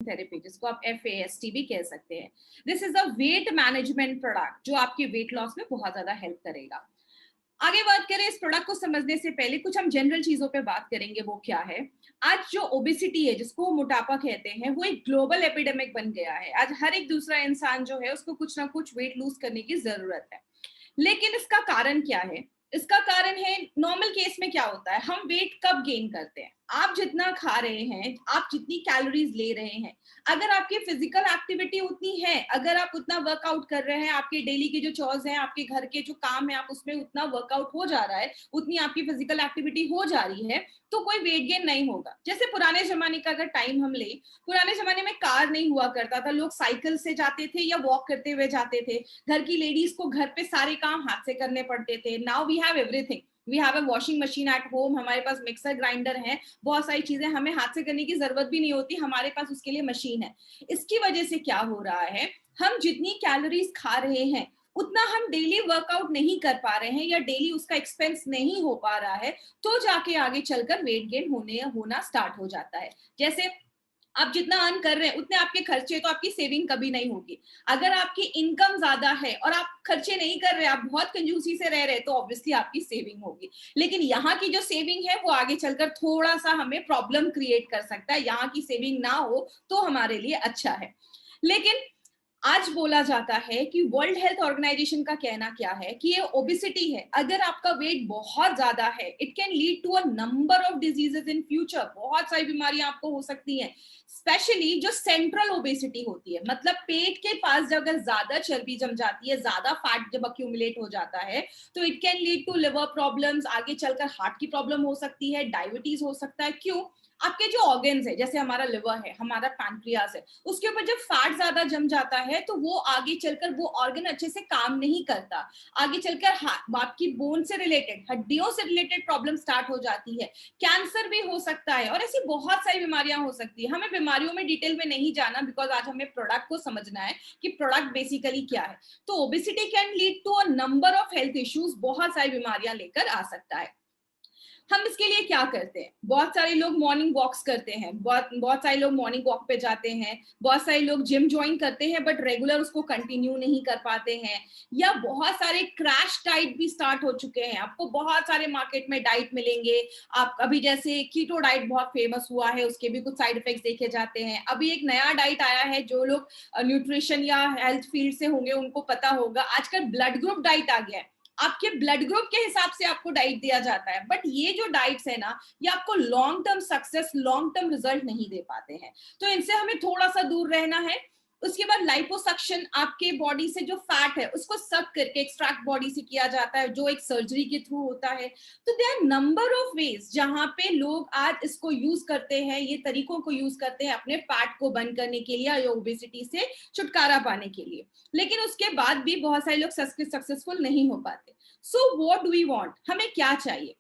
Therapy, जिसको आप FAST भी कह सकते हैं। This is a weight management product जो आपके वेट लॉस में बहुत ज्यादा हेल्प करेगा। आगे बात करें इस प्रोडक्ट को समझने से पहले कुछ हम जनरल चीजों पे बात करेंगे। वो क्या है? आज जो ओबेसिटी है, जिसको मोटापा कहते हैं, वो एक ग्लोबल एपिडेमिक बन गया है। आज हर एक दूसरा इंसान जो है उसको कुछ ना कुछ वेट लूज करने की जरूरत है। लेकिन इसका कारण क्या है? इसका कारण है, नॉर्मल केस में क्या होता है, हम वेट कब गेन करते हैं? आप जितना खा रहे हैं, आप जितनी कैलोरीज ले रहे हैं, अगर आपकी फिजिकल एक्टिविटी उतनी है, अगर आप उतना वर्कआउट कर रहे हैं, आपके डेली के जो चॉर्स हैं, आपके घर के जो काम है, आप उसमें उतना वर्कआउट हो जा रहा है, उतनी आपकी फिजिकल एक्टिविटी हो जा रही है, तो कोई वेट गेन नहीं होगा। जैसे पुराने जमाने का अगर टाइम हम ले, पुराने जमाने में कार नहीं हुआ करता था, लोग साइकिल से जाते थे या वॉक करते हुए जाते थे। घर की लेडीज को घर पे सारे काम हाथ से करने पड़ते थे। Now we have everything, we have a washing machine at home, हमारे पास मिक्सर ग्राइंडर है, बहुत सारी चीजें हमें हाथ से करने की जरूरत भी नहीं होती, हमारे पास उसके लिए मशीन है। इसकी वजह से क्या हो रहा है, हम जितनी कैलोरीज खा रहे हैं उतना हम डेली वर्कआउट नहीं कर पा रहे हैं, या डेली उसका एक्सपेंस नहीं हो पा रहा है, तो जाके आगे चलकर वेट गेन होना स्टार्ट हो जाता है। जैसे आप जितना अर्न कर रहे हैं उतने आपके खर्चे, तो आपकी सेविंग कभी नहीं होगी। अगर आपकी इनकम ज्यादा है और आप खर्चे नहीं कर रहे, आप बहुत कंजूसी से रह रहे, तो ऑब्वियसली आपकी सेविंग होगी। लेकिन यहाँ की जो सेविंग है वो आगे चलकर थोड़ा सा हमें प्रॉब्लम क्रिएट कर सकता है। यहाँ की सेविंग ना हो तो हमारे लिए अच्छा है। लेकिन आज बोला जाता है कि वर्ल्ड हेल्थ ऑर्गेनाइजेशन का कहना क्या है कि ये ओबेसिटी है, अगर आपका वेट बहुत ज्यादा है, it can lead to a number of diseases in future. बहुत सारी बीमारियां आपको हो सकती हैं, स्पेशली जो सेंट्रल ओबेसिटी होती है, मतलब पेट के पास जब अगर ज्यादा चर्बी जम जाती है, ज्यादा फैट जब अक्यूमुलेट हो जाता है, तो it can lead to liver problems, आगे चलकर हार्ट की प्रॉब्लम हो सकती है, डायबिटीज हो सकता है। क्यों? आपके जो ऑर्गन्स है, जैसे हमारा लिवर है, हमारा पैंक्रियास है, उसके ऊपर जब फैट ज्यादा जम जाता है तो वो आगे चलकर वो ऑर्गन अच्छे से काम नहीं करता। आगे चलकर आपकी बोन से रिलेटेड, हड्डियों से रिलेटेड प्रॉब्लम स्टार्ट हो जाती है, कैंसर भी हो सकता है, और ऐसी बहुत सारी बीमारियां हो सकती है। हमें बीमारियों में डिटेल में नहीं जाना, बिकॉज आज हमें प्रोडक्ट को समझना है कि प्रोडक्ट बेसिकली क्या है। तो obesity can lead to a number of health issues, बहुत सारी बीमारियां लेकर आ सकता है। हम इसके लिए क्या करते हैं? बहुत सारे लोग मॉर्निंग वॉक्स करते हैं, बहुत सारे लोग मॉर्निंग वॉक पे जाते हैं, बहुत सारे लोग जिम ज्वाइन करते हैं बट रेगुलर उसको कंटिन्यू नहीं कर पाते हैं, या बहुत सारे क्रैश डाइट भी स्टार्ट हो चुके हैं। आपको बहुत सारे मार्केट में डाइट मिलेंगे। आप अभी जैसे कीटो डाइट बहुत फेमस हुआ है, उसके भी कुछ साइड इफेक्ट्स देखे जाते हैं। अभी एक नया डाइट आया है, जो लोग न्यूट्रिशन या हेल्थ फील्ड से होंगे उनको पता होगा, आजकल ब्लड ग्रुप डाइट आ गया है। आपके ब्लड ग्रुप के हिसाब से आपको डाइट दिया जाता है, बट ये जो डाइट्स है ना, ये आपको long term success, long term result नहीं दे पाते हैं। तो इनसे हमें थोड़ा सा दूर रहना है। उसके बाद लाइपोसक्शन, आपके बॉडी से जो फैट है उसको सक करके एक्सट्रैक्ट बॉडी से किया जाता है, जो एक सर्जरी के थ्रू होता है। तो there are number of ways जहां पे लोग आज इसको यूज करते हैं, ये तरीकों को यूज करते हैं अपने फैट को बर्न करने के लिए या ओबेसिटी से छुटकारा पाने के लिए। लेकिन उसके बाद भी बहुत सारे लोग सक्सेसफुल नहीं हो पाते। So what do we want? हमें क्या चाहिए?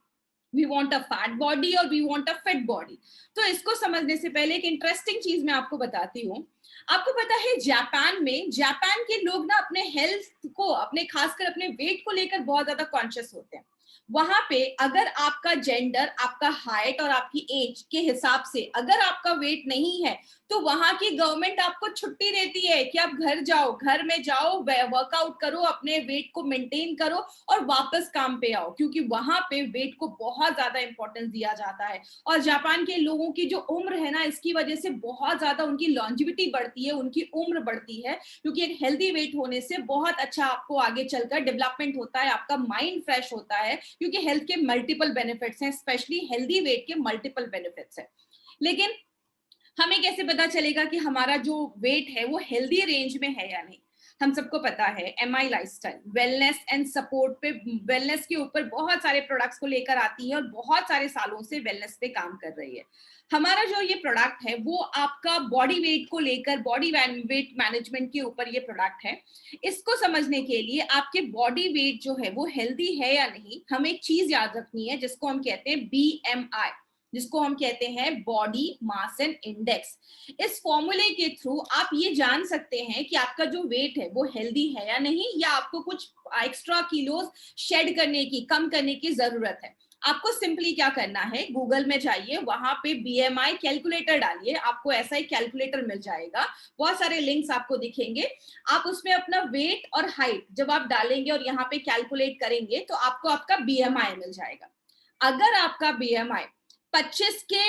We want a fat body और we want a fit body. तो इसको समझने से पहले एक इंटरेस्टिंग चीज मैं आपको बताती हूँ। आपको पता है जापान के लोग ना अपने हेल्थ को, अपने खासकर अपने वेट को लेकर बहुत ज्यादा कॉन्शियस होते हैं। वहां पे अगर आपका जेंडर, आपका हाइट और आपकी एज के हिसाब से अगर आपका वेट नहीं है, तो वहां की गवर्नमेंट आपको छुट्टी देती है कि आप घर जाओ, घर में जाओ, वर्कआउट करो, अपने वेट को मेंटेन करो और वापस काम पे आओ, क्योंकि वहां पे वेट को बहुत ज्यादा इंपॉर्टेंस दिया जाता है। और जापान के लोगों की जो उम्र है ना, इसकी वजह से बहुत ज्यादा उनकी लॉन्जिविटी बढ़ती है, उनकी उम्र बढ़ती है, क्योंकि एक हेल्दी वेट होने से बहुत अच्छा आपको आगे चलकर डेवलपमेंट होता है, आपका माइंड फ्रेश होता है, क्योंकि हेल्थ के मल्टीपल बेनिफिट्स हैं, स्पेशली हेल्दी वेट के मल्टीपल बेनिफिट्स हैं। लेकिन हमें कैसे पता चलेगा कि हमारा जो वेट है वो हेल्दी रेंज में है या नहीं? हम सबको पता है MI lifestyle wellness and support पे, वेलनेस के ऊपर बहुत सारे प्रोडक्ट्स को लेकर आती है और बहुत सारे सालों से वेलनेस पे काम कर रही है। हमारा जो ये प्रोडक्ट है वो आपका बॉडी वेट को लेकर, बॉडी वेट मैनेजमेंट के ऊपर ये प्रोडक्ट है। इसको समझने के लिए आपके बॉडी वेट जो है वो हेल्दी है या नहीं, हमें एक चीज याद रखनी है जिसको हम कहते हैं BMI, जिसको हम कहते हैं बॉडी मास एंड इंडेक्स। इस फॉर्मूले के थ्रू आप ये जान सकते हैं कि आपका जो वेट है वो हेल्दी है या नहीं, या आपको कुछ एक्स्ट्रा किलोज शेड करने की, कम करने की जरूरत है। आपको सिंपली क्या करना है, गूगल में जाइए, वहां पे बीएमआई कैलकुलेटर डालिए, आपको ऐसा एक कैलकुलेटर मिल जाएगा, बहुत सारे लिंक्स आपको दिखेंगे। आप उसमें अपना वेट और हाइट जब आप डालेंगे और यहाँ पे कैलकुलेट करेंगे तो आपको आपका बीएमआई मिल जाएगा। अगर आपका बीएमआई 25 के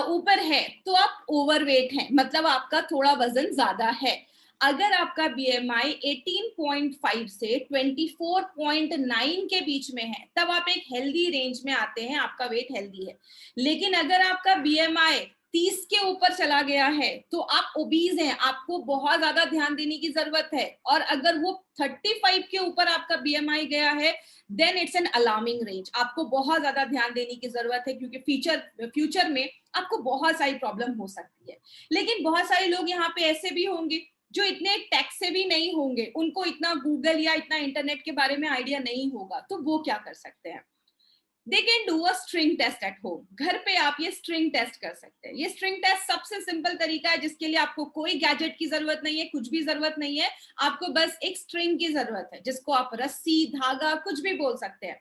ऊपर है तो आप ओवरवेट हैं, मतलब आपका थोड़ा वजन ज्यादा है। अगर आपका बीएमआई 18.5 से 24.9 के बीच में है तब आप एक हेल्दी रेंज में आते हैं, आपका वेट हेल्दी है। लेकिन अगर आपका बीएमआई 30 के ऊपर चला गया है तो आप ओबीज हैं, आपको बहुत ज्यादा ध्यान देने की जरूरत है। और अगर वो 35 के ऊपर आपका बीएमआई गया है then it's an alarming range, आपको बहुत ज्यादा ध्यान देने की जरूरत है, क्योंकि फ्यूचर में आपको बहुत सारी प्रॉब्लम हो सकती है। लेकिन बहुत सारे लोग यहाँ पे ऐसे भी होंगे जो इतने टेक से भी नहीं होंगे, उनको इतना गूगल या इतना इंटरनेट के बारे में आइडिया नहीं होगा, तो वो क्या कर सकते हैं, they can do a string test at home. घर पे आप ये स्ट्रिंग टेस्ट कर सकते हैं। ये स्ट्रिंग टेस्ट सबसे सिंपल तरीका है जिसके लिए आपको कोई गैजेट की जरूरत नहीं है, कुछ भी जरूरत नहीं है, आपको बस एक स्ट्रिंग की जरूरत है, जिसको आप रस्सी, धागा कुछ भी बोल सकते हैं।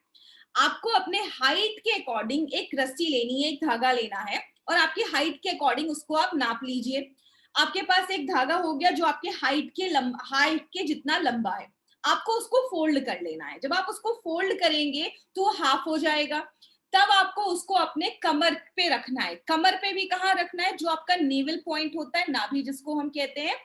आपको अपने हाइट के अकॉर्डिंग एक रस्सी लेनी है, एक धागा लेना है, और आपकी हाइट के अकॉर्डिंग उसको आप नाप लीजिए। आपके पास एक धागा हो गया जो आपके हाइट के जितना लंबा है, आपको उसको फोल्ड कर लेना है। जब आप उसको फोल्ड करेंगे तो हाफ हो जाएगा। तब आपको उसको अपने कमर पे रखना है। कमर पे भी कहाँ रखना है, जो आपका नेवल पॉइंट होता है, नाभि जिसको हम कहते हैं,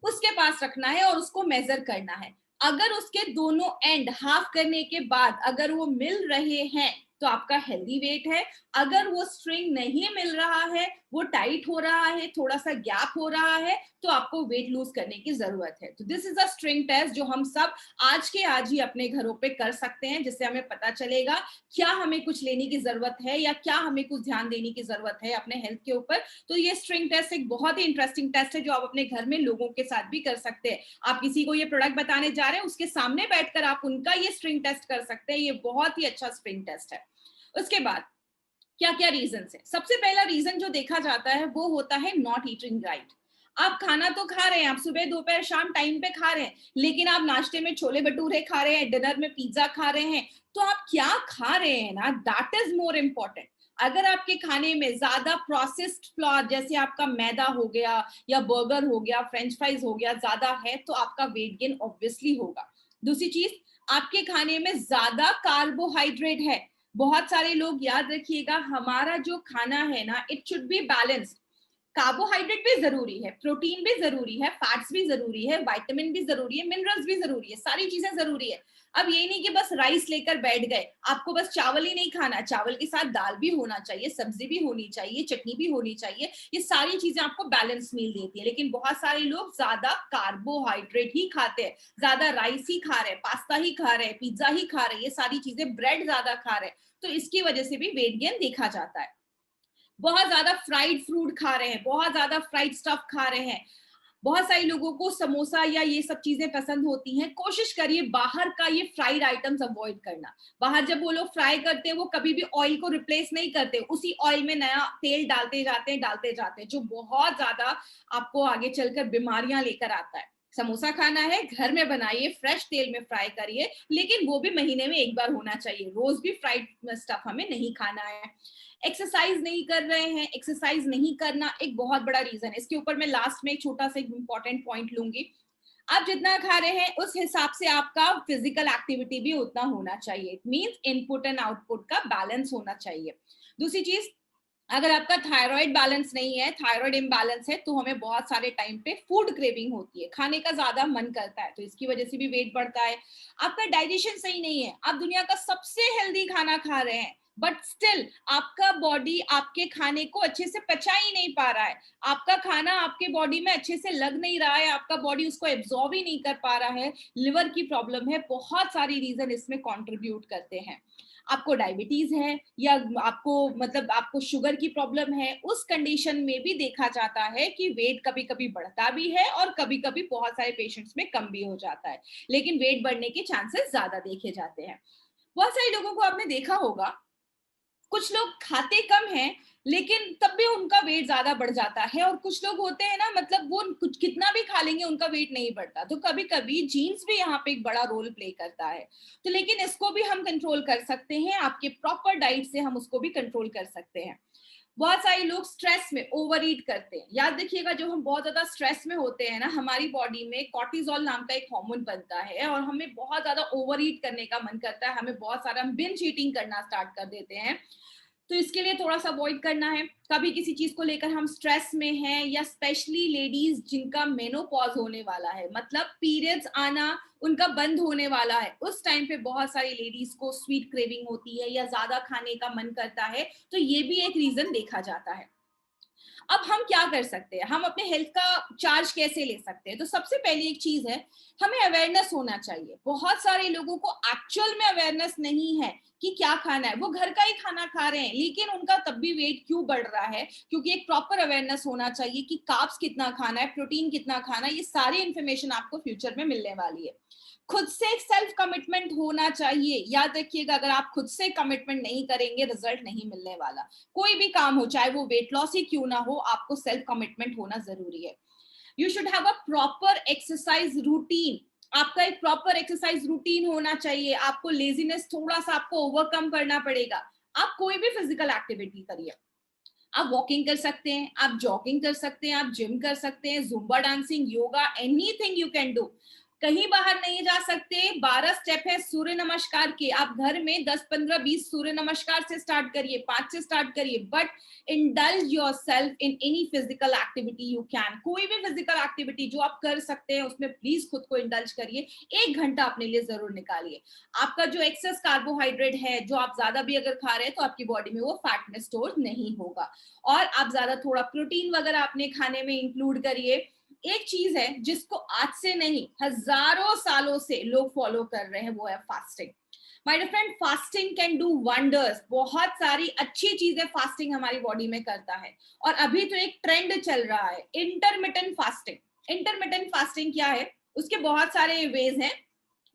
उसके पास रखना है और उसको मेजर करना है। अगर उसके दोनों एंड हाफ करने के बाद अगर वो मिल रहे हैं तो आपका हेल्दी वेट है। अगर वो स्ट्रिंग नहीं मिल रहा है, वो टाइट हो रहा है, थोड़ा सा गैप हो रहा है, तो आपको वेट लूज करने की जरूरत है। तो this is a string test जो हम सब आज के आज ही अपने घरों पे कर सकते हैं, जिससे हमें पता चलेगा क्या हमें कुछ लेने की जरूरत है या क्या हमें कुछ ध्यान देने की जरूरत है अपने हेल्थ के ऊपर। तो ये स्ट्रिंग टेस्ट एक बहुत ही इंटरेस्टिंग टेस्ट है जो आप अपने घर में लोगों के साथ भी कर सकते हैं। आप किसी को ये प्रोडक्ट बताने जा रहे हैं, उसके सामने बैठकर आप उनका ये स्ट्रिंग टेस्ट कर सकते हैं। ये बहुत ही अच्छा स्ट्रिंग टेस्ट है। उसके बाद क्या क्या रीजन है, सबसे पहला रीजन जो देखा जाता है वो होता है नॉट ईटिंग राइट। आप खाना तो खा रहे हैं, आप सुबह दोपहर शाम टाइम पे खा रहे हैं, लेकिन आप नाश्ते में छोले भटूरे खा रहे हैं, डिनर में पिज्जा खा रहे हैं, तो आप क्या खा रहे हैं ना, दैट इज मोर इम्पोर्टेंट। अगर आपके खाने में ज्यादा प्रोसेस्ड फ्लोर जैसे आपका मैदा हो गया या बर्गर हो गया, फ्रेंच फ्राइज हो गया ज्यादा है, तो आपका वेट गेन ऑब्वियसली होगा। दूसरी चीज, आपके खाने में ज्यादा कार्बोहाइड्रेट है। बहुत सारे लोग याद रखिएगा, हमारा जो खाना है ना, it should be balanced. Carbohydrate भी जरूरी है, प्रोटीन भी जरूरी है, फैट्स भी जरूरी है, विटामिन भी जरूरी है, मिनरल्स भी जरूरी है, सारी चीजें जरूरी है। अब ये नहीं कि बस राइस लेकर बैठ गए, आपको बस चावल ही नहीं खाना, चावल के साथ दाल भी होना चाहिए, सब्जी भी होनी चाहिए, चटनी भी होनी चाहिए। ये सारी चीजें आपको बैलेंस मील देती है। लेकिन बहुत सारे लोग ज्यादा कार्बोहाइड्रेट ही खाते हैं, ज्यादा राइस ही खा रहे हैं, पास्ता ही खा रहे हैं, पिज्जा ही खा रहे हैं, ये सारी चीजें, ब्रेड ज्यादा खा रहे हैं, तो इसकी वजह से भी वेट गेन देखा जाता है। बहुत ज्यादा फ्राइड फ्रूट खा रहे हैं, बहुत ज्यादा फ्राइड स्टफ खा रहे हैं। बहुत सारे लोगों को समोसा या ये सब चीजें पसंद होती हैं। कोशिश करिए बाहर का ये फ्राइड आइटम्स अवॉइड करना। बाहर जब वो लोग फ्राई करते हैं, वो कभी भी ऑयल को रिप्लेस नहीं करते, उसी ऑयल में नया तेल डालते जाते हैं, जो बहुत ज्यादा आपको आगे चलकर बीमारियां लेकर आता है। समोसा खाना है, घर में बनाइए, फ्रेश तेल में फ्राई करिए, लेकिन वो भी महीने में एक बार होना चाहिए। रोज भी फ्राइड स्टफ हमें नहीं खाना है। एक्सरसाइज नहीं कर रहे हैं, एक्सरसाइज नहीं करना एक बहुत बड़ा रीजन है। इसके ऊपर मैं लास्ट में एक छोटा सा इंपॉर्टेंट पॉइंट लूंगी। आप जितना खा रहे हैं उस हिसाब से आपका फिजिकल एक्टिविटी भी उतना होना चाहिए। It means input and output का बैलेंस होना चाहिए। दूसरी चीज, अगर आपका थायराइड बैलेंस नहीं है, थायराइड इम्बैलेंस है, तो हमें बहुत सारे टाइम पे फूड क्रेविंग होती है, खाने का ज्यादा मन करता है, तो इसकी वजह से भी वेट बढ़ता है। आपका डाइजेशन सही नहीं है, आप दुनिया का सबसे हेल्दी खाना खा रहे हैं, बट स्टिल आपका बॉडी आपके खाने को अच्छे से पचा ही नहीं पा रहा है, आपका खाना आपके बॉडी में अच्छे से लग नहीं रहा है, आपका बॉडी उसको एब्जॉर्ब ही नहीं कर पा रहा है, लिवर की प्रॉब्लम है, बहुत सारी रीजन इसमें कंट्रीब्यूट करते हैं। आपको डायबिटीज है या आपको मतलब आपको शुगर की प्रॉब्लम है, उस कंडीशन में भी देखा जाता है कि वेट कभी कभी बढ़ता भी है और कभी कभी बहुत सारे पेशेंट्स में कम भी हो जाता है, लेकिन वेट बढ़ने के चांसेस ज्यादा देखे जाते हैं। बहुत सारे लोगों को आपने देखा होगा कुछ लोग खाते कम हैं लेकिन तब भी उनका वेट ज्यादा बढ़ जाता है, और कुछ लोग होते हैं ना, मतलब वो कुछ कितना भी खा लेंगे उनका वेट नहीं बढ़ता। तो कभी कभी जीन्स भी यहाँ पे एक बड़ा रोल प्ले करता है। तो लेकिन इसको भी हम कंट्रोल कर सकते हैं, आपके प्रॉपर डाइट से हम उसको भी कंट्रोल कर सकते हैं। बहुत सारे लोग स्ट्रेस में ओवर ईट करते हैं। याद रखिएगा, जब हम बहुत ज्यादा स्ट्रेस में होते हैं ना, हमारी बॉडी में कॉर्टिसोल नाम का एक हार्मोन बनता है और हमें बहुत ज्यादा ओवर ईट करने का मन करता है, हमें बहुत सारा बिंज ईटिंग करना स्टार्ट कर देते हैं। तो इसके लिए थोड़ा सा अवॉइड करना है। कभी किसी चीज को लेकर हम स्ट्रेस में हैं, या स्पेशली लेडीज जिनका मेनोपॉज होने वाला है, मतलब पीरियड्स आना उनका बंद होने वाला है, उस टाइम पे बहुत सारी लेडीज को स्वीट क्रेविंग होती है या ज्यादा खाने का मन करता है। तो ये भी एक रीजन देखा जाता है। अब हम क्या कर सकते हैं, हम अपने हेल्थ का चार्ज कैसे ले सकते हैं? तो सबसे पहली एक चीज है, हमें अवेयरनेस होना चाहिए। बहुत सारे लोगों को एक्चुअल में अवेयरनेस नहीं है कि क्या खाना है। वो घर का ही खाना खा रहे हैं लेकिन उनका तब भी वेट क्यों बढ़ रहा है? क्योंकि एक प्रॉपर अवेयरनेस होना चाहिए कि कार्ब्स कितना खाना है, प्रोटीन कितना खाना है। ये सारी इंफॉर्मेशन आपको फ्यूचर में मिलने वाली है। खुद से एक सेल्फ कमिटमेंट होना चाहिए। याद रखिएगा, अगर आप खुद से कमिटमेंट नहीं करेंगे, रिजल्ट नहीं मिलने वाला। कोई भी काम हो, चाहे वो वेट लॉस ही क्यों ना हो, आपको सेल्फ कमिटमेंट होना जरूरी है। You should have a proper exercise routine. आपका एक प्रॉपर एक्सरसाइज रूटीन होना चाहिए। आपको लेजीनेस थोड़ा सा आपको ओवरकम करना पड़ेगा। आप कोई भी फिजिकल एक्टिविटी करिए। आप वॉकिंग कर सकते हैं, आप जॉगिंग कर सकते हैं, आप जिम कर सकते हैं, Zumba dancing, yoga, anything you can do. कहीं बाहर नहीं जा सकते, 12 स्टेप है सूर्य नमस्कार के। आप घर में 10 15 20 सूर्य नमस्कार से स्टार्ट करिए, 5 से स्टार्ट करिए, but indulge yourself in any physical activity you can. कोई भी फिजिकल एक्टिविटी जो आप कर सकते हैं उसमें प्लीज खुद को इंडल्ज करिए। 1 घंटा अपने लिए जरूर निकालिए। आपका जो एक्सेस कार्बोहाइड्रेट है, जो आप ज्यादा भी अगर खा रहे हैं तो आपकी बॉडी में वो फैट में स्टोर नहीं होगा। और आप ज्यादा थोड़ा प्रोटीन वगैरह अपने खाने में इंक्लूड करिए। एक चीज है जिसको आज से नहीं, हजारों सालों से लोग फॉलो कर रहे हैं, वो है fasting. My dear friend, fasting can do wonders. बहुत सारी अच्छी चीजें फास्टिंग हमारी बॉडी में करता है। और अभी तो एक ट्रेंड चल रहा है इंटरमिटेंट फास्टिंग। इंटरमिटेंट फास्टिंग क्या है? उसके बहुत सारे वेज हैं,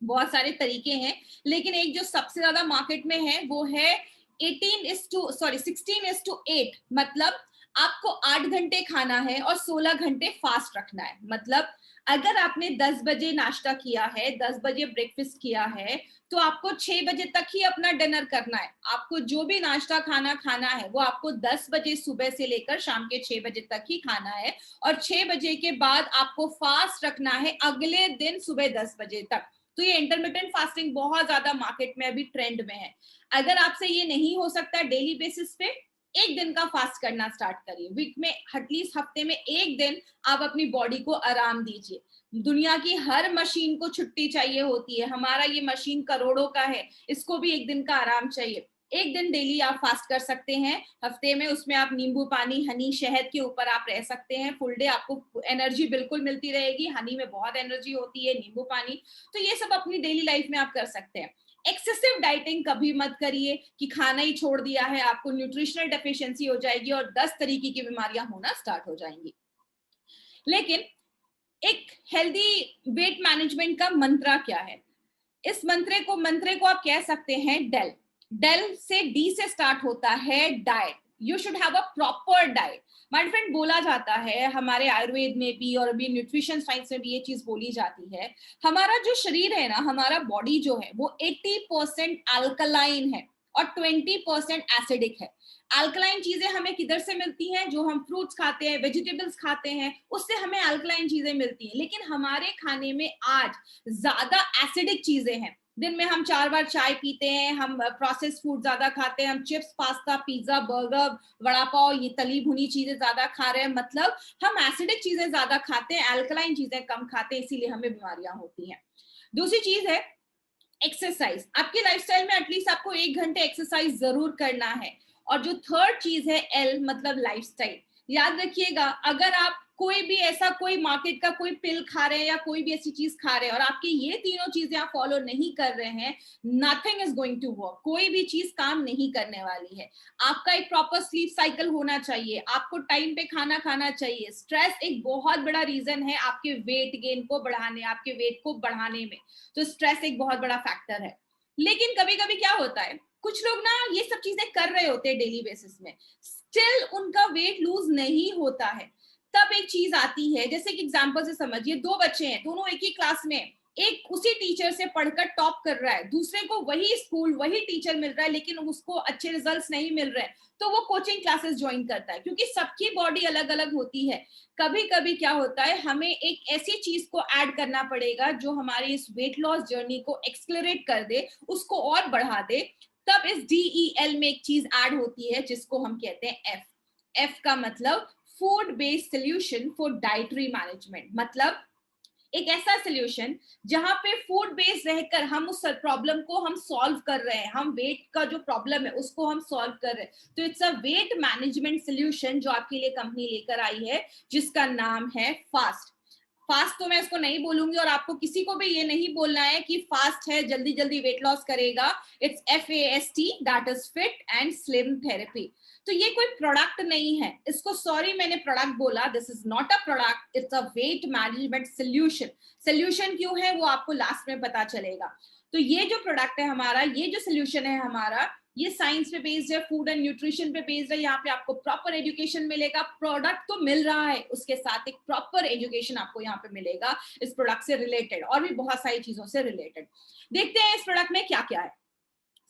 बहुत सारे तरीके हैं, लेकिन एक जो सबसे ज्यादा मार्केट में है वो है 16:8। मतलब आपको 8 घंटे खाना है और 16 घंटे फास्ट रखना है। मतलब अगर आपने 10 बजे नाश्ता किया है, 10 बजे ब्रेकफास्ट किया है, तो आपको 6 बजे तक ही अपना डिनर करना है। आपको जो भी नाश्ता खाना खाना है वो आपको 10 बजे सुबह से लेकर शाम के 6 बजे तक ही खाना है, और 6 बजे के बाद आपको फास्ट रखना है अगले दिन सुबह 10 बजे तक। तो ये इंटरमिटेंट फास्टिंग बहुत ज्यादा मार्केट में अभी ट्रेंड में है। अगर आपसे ये नहीं हो सकता डेली बेसिस पे, 1 दिन का फास्ट करना स्टार्ट करिए। वीक में एटलीस्ट हफ्ते में 1 दिन आप अपनी बॉडी को आराम दीजिए। दुनिया की हर मशीन को छुट्टी चाहिए होती है, हमारा ये मशीन करोड़ों का है, इसको भी 1 दिन का आराम चाहिए। 1 दिन डेली आप फास्ट कर सकते हैं हफ्ते में। उसमें आप नींबू पानी, हनी, शहद के ऊपर आप रह सकते हैं फुल डे। आपको एनर्जी बिल्कुल मिलती रहेगी। हनी में बहुत एनर्जी होती है, नींबू पानी। तो ये सब अपनी डेली लाइफ में आप कर सकते हैं। एक्सेसिव डाइटिंग कभी मत करिए कि खाना ही छोड़ दिया है, आपको न्यूट्रिशनल डेफिशिएंसी हो जाएगी और 10 तरीके की बीमारियां होना स्टार्ट हो जाएंगी। लेकिन एक हेल्दी वेट मैनेजमेंट का मंत्रा क्या है? इस मंत्रे को आप कह सकते हैं डेल। डेल से डी से स्टार्ट होता है diet. You should have a proper diet. My friend, बोला जाता है हमारे आयुर्वेद में भी और अभी न्यूट्रिशन साइंस में भी ये चीज बोली जाती है, हमारा जो शरीर है ना, हमारा बॉडी जो है वो 80% अल्कलाइन है और 20% एसिडिक है। अल्कलाइन चीजें हमें किधर से मिलती हैं? जो हम फ्रूट्स खाते हैं, वेजिटेबल्स खाते हैं, उससे हमें अल्कलाइन चीजें मिलती हैं। लेकिन हमारे खाने में आज ज्यादा एसिडिक चीजें हैं। दिन में हम 4 बार चाय पीते हैं, हम प्रोसेस फूड ज्यादा खाते हैं, हम chips, pasta, pizza, burger, vada pav, ये तली भुनी चीजें ज्यादा खा रहे हैं। मतलब हम एसिडिक चीजें ज्यादा खाते हैं, अल्कलाइन चीजें कम खाते हैं, इसीलिए हमें बीमारियां होती हैं। दूसरी चीज है एक्सरसाइज। आपके लाइफस्टाइल में एटलीस्ट आपको 1 घंटे एक्सरसाइज जरूर करना है। और जो थर्ड चीज है एल, मतलब लाइफस्टाइल। याद रखिएगा, अगर आप कोई भी ऐसा कोई मार्केट का कोई पिल खा रहे हैं या कोई भी ऐसी चीज खा रहे हैं और आपकी ये तीनों चीजें आप फॉलो नहीं कर रहे हैं, nothing is going to work. कोई भी चीज काम नहीं करने वाली है। आपका एक प्रॉपर स्लीप साइकिल होना चाहिए, आपको टाइम पे खाना खाना चाहिए। स्ट्रेस एक बहुत बड़ा रीजन है आपके वेट गेन को बढ़ाने, आपके वेट को बढ़ाने में। तो स्ट्रेस एक बहुत बड़ा फैक्टर है। लेकिन कभी कभी क्या होता है, कुछ लोग ना ये सब चीजें कर रहे होते हैं डेली बेसिस में, स्टिल उनका वेट लूज नहीं होता है। तब एक चीज आती है, जैसे कि एग्जांपल से समझिए, दो बच्चे हैं, दोनों एक ही क्लास में, एक उसी टीचर से पढ़कर टॉप कर रहा है, दूसरे को वही स्कूल वही टीचर मिल रहा है लेकिन उसको अच्छे रिजल्ट्स नहीं मिल रहे हैं, तो वो कोचिंग क्लासेस ज्वाइन करता है, क्योंकि सबकी बॉडी अलग अलग होती है। कभी कभी क्या होता है, हमें एक ऐसी चीज को ऐड करना पड़ेगा जो हमारी इस वेट लॉस जर्नी को एक्सलरेट कर दे, उसको और बढ़ा दे। तब इस DEL में एक चीज ऐड होती है जिसको हम कहते हैं F। F का मतलब food based solution for dietary management, मतलब एक ऐसा सोल्यूशन जहां पे फूड बेस्ड रहकर हम उस प्रॉब्लम को हम सॉल्व कर रहे हैं, हम वेट का जो प्रॉब्लम है उसको हम सॉल्व कर रहे हैं। तो it's a weight management solution जो आपके लिए कंपनी लेकर आई है, जिसका नाम है फास्ट। फास्ट तो मैं इसको नहीं बोलूंगी और आपको किसी को भी ये नहीं बोलना है कि फास्ट है जल्दी जल्दी वेट लॉस करेगा। It's FAST, that is fit and slim therapy. तो ये कोई प्रोडक्ट नहीं है, इसको सॉरी मैंने प्रोडक्ट बोला, this is not a product, it's a weight management solution. Solution क्यों है वो आपको लास्ट में पता चलेगा। तो ये जो प्रोडक्ट है हमारा, ये जो सोल्यूशन है हमारा, ये साइंस पे बेस्ड है, फूड एंड न्यूट्रिशन पे बेस्ड है। यहाँ पे आपको प्रॉपर एजुकेशन मिलेगा, प्रोडक्ट तो मिल रहा है, उसके साथ एक प्रॉपर एजुकेशन आपको यहाँ पे मिलेगा इस प्रोडक्ट से रिलेटेड और भी बहुत सारी चीजों से रिलेटेड। देखते हैं इस प्रोडक्ट में क्या क्या है।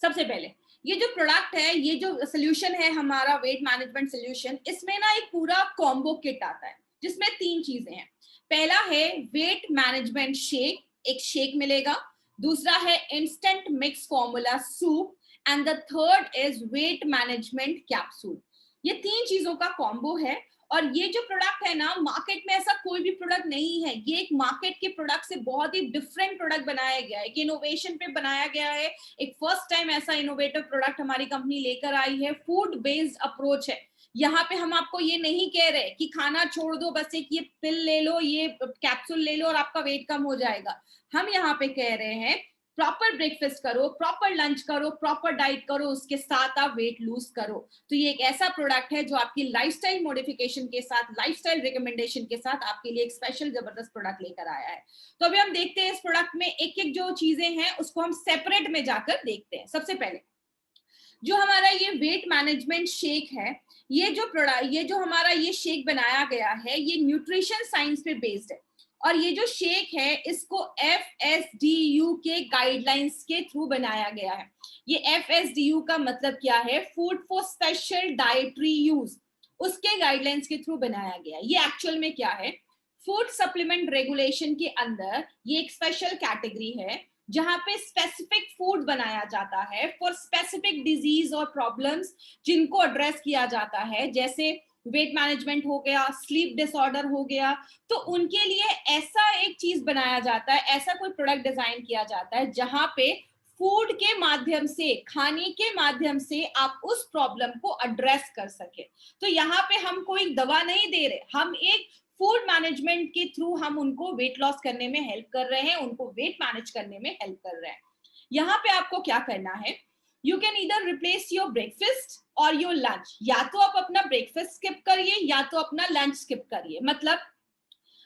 सबसे पहले ये जो प्रोडक्ट है, ये जो सोल्यूशन है हमारा वेट मैनेजमेंट सोल्यूशन, इसमें ना एक पूरा कॉम्बो किट आता है जिसमें 3 चीजें हैं। पहला है वेट मैनेजमेंट शेक, एक शेक मिलेगा। दूसरा है instant mix formula soup and the third is weight management capsule. ये 3 चीजों का कॉम्बो है। और ये जो प्रोडक्ट है ना, मार्केट में ऐसा कोई भी प्रोडक्ट नहीं है, ये एक मार्केट के प्रोडक्ट से बहुत ही डिफरेंट प्रोडक्ट बनाया गया है, एक इनोवेशन पे बनाया गया है। एक फर्स्ट टाइम ऐसा इनोवेटिव प्रोडक्ट हमारी कंपनी लेकर आई है, फूड बेस्ड अप्रोच है। यहाँ पे हम आपको ये नहीं कह रहे कि खाना छोड़ दो, बस एक ये पिल ले लो, ये कैप्सूल ले लो और आपका वेट कम हो जाएगा। हम यहाँ पे कह रहे हैं प्रॉपर ब्रेकफास्ट करो, प्रॉपर लंच करो, प्रॉपर डाइट करो, उसके साथ आप वेट लूज करो। तो ये एक ऐसा प्रोडक्ट है जो आपकी लाइफस्टाइल मॉडिफिकेशन के साथ, लाइफस्टाइल रिकमेंडेशन के साथ आपके लिए एक स्पेशल जबरदस्त प्रोडक्ट लेकर आया है। तो अभी हम देखते हैं इस प्रोडक्ट में एक एक जो चीजें हैं उसको हम सेपरेट में जाकर देखते हैं। सबसे पहले जो हमारा ये वेट मैनेजमेंट शेक है, ये जो प्रोडक्ट, ये जो हमारा ये शेक बनाया गया है, ये न्यूट्रिशन साइंस पे बेस्ड है। और ये जो शेक है इसको FSDU के गाइडलाइंस के थ्रू बनाया गया है। ये FSDU का मतलब क्या है, food for special dietary use, उसके गाइडलाइंस के थ्रू बनाया गया है। ये एक्चुअल में क्या है, फूड सप्लीमेंट रेगुलेशन के अंदर ये एक स्पेशल कैटेगरी है जहां पे स्पेसिफिक फूड बनाया जाता है फॉर स्पेसिफिक डिजीज और प्रॉब्लम्स जिनको एड्रेस किया जाता है, जैसे वेट मैनेजमेंट हो गया, स्लीप डिसऑर्डर हो गया। तो उनके लिए ऐसा एक चीज बनाया जाता है, ऐसा कोई प्रोडक्ट डिजाइन किया जाता है जहां पे फूड के माध्यम से, खाने के माध्यम से आप उस प्रॉब्लम को एड्रेस कर सके। तो यहाँ पे हम कोई दवा नहीं दे रहे, हम एक फूड मैनेजमेंट के थ्रू हम उनको वेट लॉस करने में हेल्प कर रहे हैं, उनको वेट मैनेज करने में हेल्प कर रहे हैं। यहाँ पे आपको क्या करना है, you can either replace your breakfast और योर लंच। या तो आप अपना ब्रेकफास्ट स्किप करिए या तो अपना लंच स्किप करिए। मतलब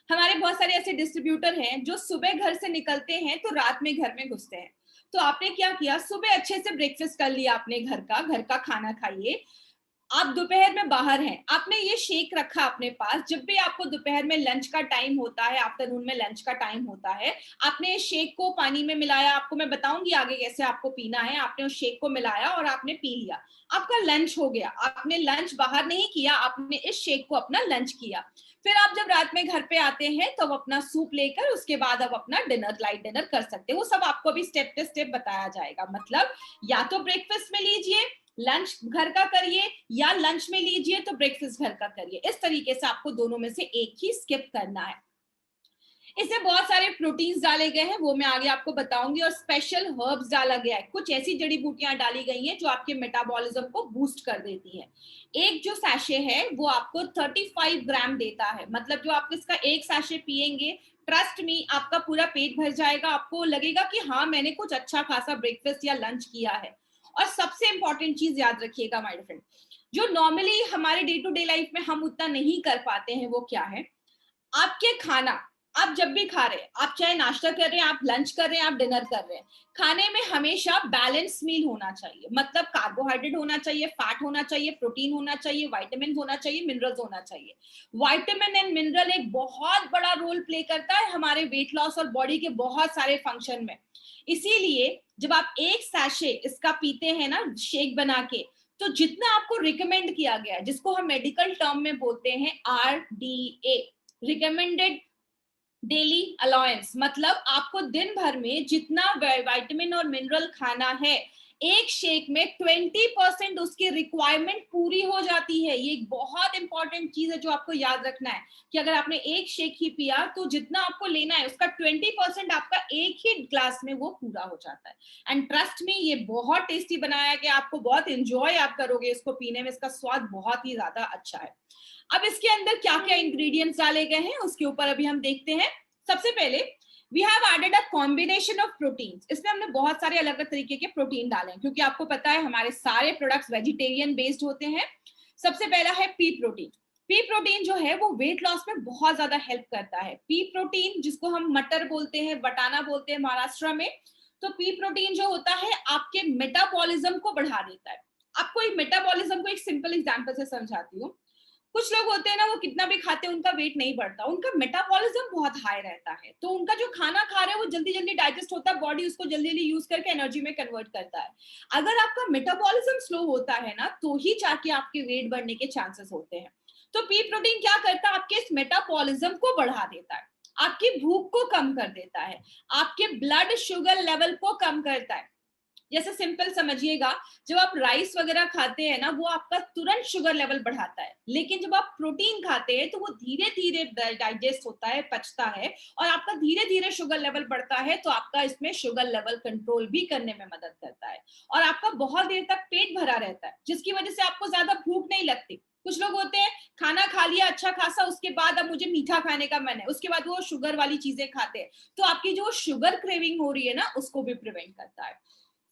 हमारे बहुत सारे ऐसे डिस्ट्रीब्यूटर हैं जो सुबह घर से निकलते हैं तो रात में घर में घुसते हैं। तो आपने क्या किया, सुबह अच्छे से ब्रेकफास्ट कर लिया, आपने घर का खाना खाइए, आप दोपहर में बाहर हैं, आपने ये शेक रखा अपने पास, जब भी आपको दोपहर में लंच का टाइम होता है, आफ्टरनून में लंच का टाइम होता है, आपने इस शेक को पानी में मिलाया, आपको मैं बताऊंगी आगे कैसे आपको पीना है, आपने उस शेक को मिलाया और आपने पी लिया, आपका लंच हो गया। आपने लंच बाहर नहीं किया, आपने इस शेक को अपना लंच किया। फिर आप जब रात में घर पे आते हैं तो अपना सूप लेकर उसके बाद आप अपना डिनर, लाइट डिनर कर सकते हैं। वो सब आपको भी स्टेप बाय स्टेप बताया जाएगा। मतलब या तो ब्रेकफास्ट में लीजिए, लंच घर का करिए, या लंच में लीजिए तो ब्रेकफास्ट घर का करिए। इस तरीके से आपको दोनों में से एक ही स्किप करना है। इसमें बहुत सारे प्रोटीन्स डाले गए हैं, वो मैं आगे आपको बताऊंगी, और स्पेशल हर्ब्स डाला गया है, कुछ ऐसी जड़ी बूटियां डाली गई हैं जो आपके मेटाबॉलिज्म को बूस्ट कर देती हैं। एक जो सैशे है वो आपको 35 ग्राम देता है। मतलब जो आप इसका एक सैशे पिएंगे, ट्रस्ट मी, आपका पूरा पेट भर जाएगा, आपको लगेगा कि हाँ मैंने कुछ अच्छा खासा ब्रेकफास्ट या लंच किया है। और सबसे इंपॉर्टेंट चीज याद रखिएगा माय फ्रेंड, जो नॉर्मली हमारे डे टू डे लाइफ में हम उतना नहीं कर पाते हैं वो क्या है, आपके खाना आप जब भी खा रहे हैं, आप चाहे नाश्ता कर रहे हैं, आप लंच कर रहे हैं, आप डिनर कर रहे हैं, खाने में हमेशा बैलेंस मील होना चाहिए। मतलब कार्बोहाइड्रेट होना चाहिए, फैट होना चाहिए, प्रोटीन होना चाहिए, विटामिन होना चाहिए, मिनरल्स होना चाहिए। विटामिन एंड मिनरल एक बहुत बड़ा रोल प्ले करता है हमारे वेट लॉस और बॉडी के बहुत सारे फंक्शन में। इसीलिए जब आप एक सैशे इसका पीते हैं ना शेक बना के, तो जितना आपको रिकमेंड किया गया है, जिसको हम मेडिकल टर्म में बोलते हैं RDA, रिकमेंडेड डेली अलाउंस, मतलब आपको दिन भर में जितना विटामिन और मिनरल खाना है, एक शेक में 20% उसकी रिक्वायरमेंट पूरी हो जाती है। ये एक बहुत इंपॉर्टेंट चीज है जो आपको याद रखना है कि अगर आपने एक शेक ही पिया तो जितना आपको लेना है उसका 20% आपका एक ही ग्लास में वो पूरा हो जाता है। एंड ट्रस्ट मी, ये बहुत टेस्टी बनाया गया, आपको बहुत इंजॉय आप करोगे इसको पीने में, इसका स्वाद बहुत ही ज्यादा अच्छा है। अब इसके अंदर क्या क्या इंग्रेडिएंट्स डाले गए हैं उसके ऊपर अभी हम देखते हैं। सबसे पहले we have added a combination of proteins. इसमें हमने बहुत सारे अलग अलग तरीके के प्रोटीन डाले हैं क्योंकि आपको पता है हमारे सारे प्रोडक्ट्स वेजिटेरियन बेस्ड होते हैं। सबसे पहला है पी प्रोटीन। पी प्रोटीन जो है वो वेट लॉस में बहुत ज्यादा हेल्प करता है। पी प्रोटीन जिसको हम मटर बोलते हैं, बटाना बोलते हैं महाराष्ट्र में, तो पी प्रोटीन जो होता है आपके मेटाबॉलिज्म को बढ़ा देता है। आपको मेटाबॉलिज्म को एक सिंपल एग्जांपल से समझाती हूँ। कुछ लोग होते हैं ना, वो कितना भी खाते हैं उनका वेट नहीं बढ़ता, उनका मेटाबॉलिज्म बहुत हाई रहता है, तो उनका जो खाना खा रहे हैं वो जल्दी जल्दी डाइजेस्ट होता है, बॉडी उसको जल्दी जल्दी यूज करके एनर्जी में कन्वर्ट करता है। अगर आपका मेटाबॉलिज्म स्लो होता है ना, तो ही जाके आपके वेट बढ़ने के चांसेस होते हैं। तो पी प्रोटीन क्या करता है, आपके इस मेटाबॉलिज्म को बढ़ा देता है, आपकी भूख को कम कर देता है, आपके ब्लड शुगर लेवल को कम करता है। जैसे सिंपल समझिएगा, जब आप राइस वगैरह खाते हैं ना, वो आपका तुरंत शुगर लेवल बढ़ाता है, लेकिन जब आप प्रोटीन खाते हैं तो वो धीरे धीरे डाइजेस्ट होता है, पचता है, और आपका धीरे धीरे शुगर लेवल बढ़ता है, तो आपका इसमें शुगर लेवल कंट्रोल भी करने में मदद करता है, और आपका बहुत देर तक पेट भरा रहता है, जिसकी वजह से आपको ज्यादा भूख नहीं लगती। कुछ लोग होते हैं खाना खा लिया अच्छा खासा, उसके बाद अब मुझे मीठा खाने का मन है, उसके बाद वो शुगर वाली चीजें खाते हैं, तो आपकी जो शुगर क्रेविंग हो रही है ना, उसको भी प्रिवेंट करता है।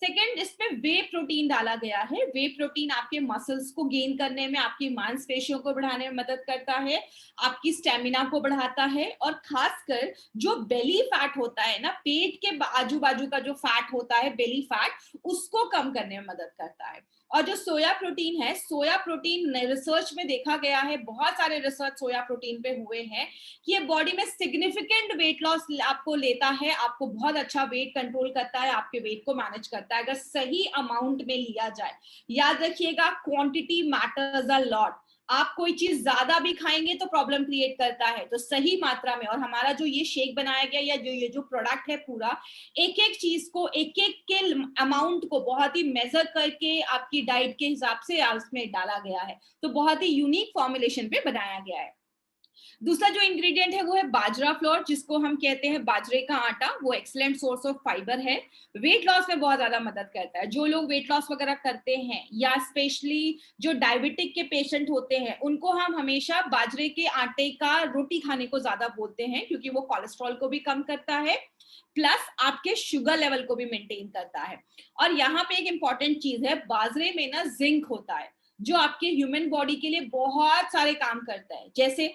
सेकेंड, इसमें वे प्रोटीन डाला गया है। वे प्रोटीन आपके मसल्स को गेन करने में, आपकी मांसपेशियों को बढ़ाने में मदद करता है, आपकी स्टेमिना को बढ़ाता है, और खासकर जो बेली फैट होता है ना, पेट के आजू बाजू का जो फैट होता है बेली फैट, उसको कम करने में मदद करता है। और जो सोया प्रोटीन है, सोया प्रोटीन रिसर्च में देखा गया है, बहुत सारे रिसर्च सोया प्रोटीन पे हुए हैं कि ये बॉडी में सिग्निफिकेंट वेट लॉस आपको लेता है, आपको बहुत अच्छा वेट कंट्रोल करता है, आपके वेट को मैनेज करता है अगर सही अमाउंट में लिया जाए। याद रखिएगा, क्वांटिटी मैटर्स अ लॉट। आप कोई चीज ज्यादा भी खाएंगे तो प्रॉब्लम क्रिएट करता है, तो सही मात्रा में। और हमारा जो ये शेक बनाया गया या जो ये जो प्रोडक्ट है पूरा, एक एक चीज को, एक एक के अमाउंट को बहुत ही मेजर करके आपकी डाइट के हिसाब से उसमें डाला गया है, तो बहुत ही यूनिक फॉर्मुलेशन पे बनाया गया है। दूसरा जो इंग्रेडिएंट है वो है बाजरा फ्लोर, जिसको हम कहते हैं बाजरे का आटा। वो एक्सीलेंट सोर्स ऑफ फाइबर है, वेट लॉस में बहुत ज्यादा मदद करता है। जो लोग वेट लॉस वगैरह करते हैं, या स्पेशली जो डायबिटिक के पेशेंट होते हैं, उनको हम हमेशा बाजरे के आटे का रोटी खाने को ज्यादा बोलते हैं, क्योंकि वो कोलेस्ट्रॉल को भी कम करता है, प्लस आपके शुगर लेवल को भी मेंटेन करता है। और यहाँ पे एक इंपॉर्टेंट चीज है, बाजरे में ना जिंक होता है, जो आपके ह्यूमन बॉडी के लिए बहुत सारे काम करता है। जैसे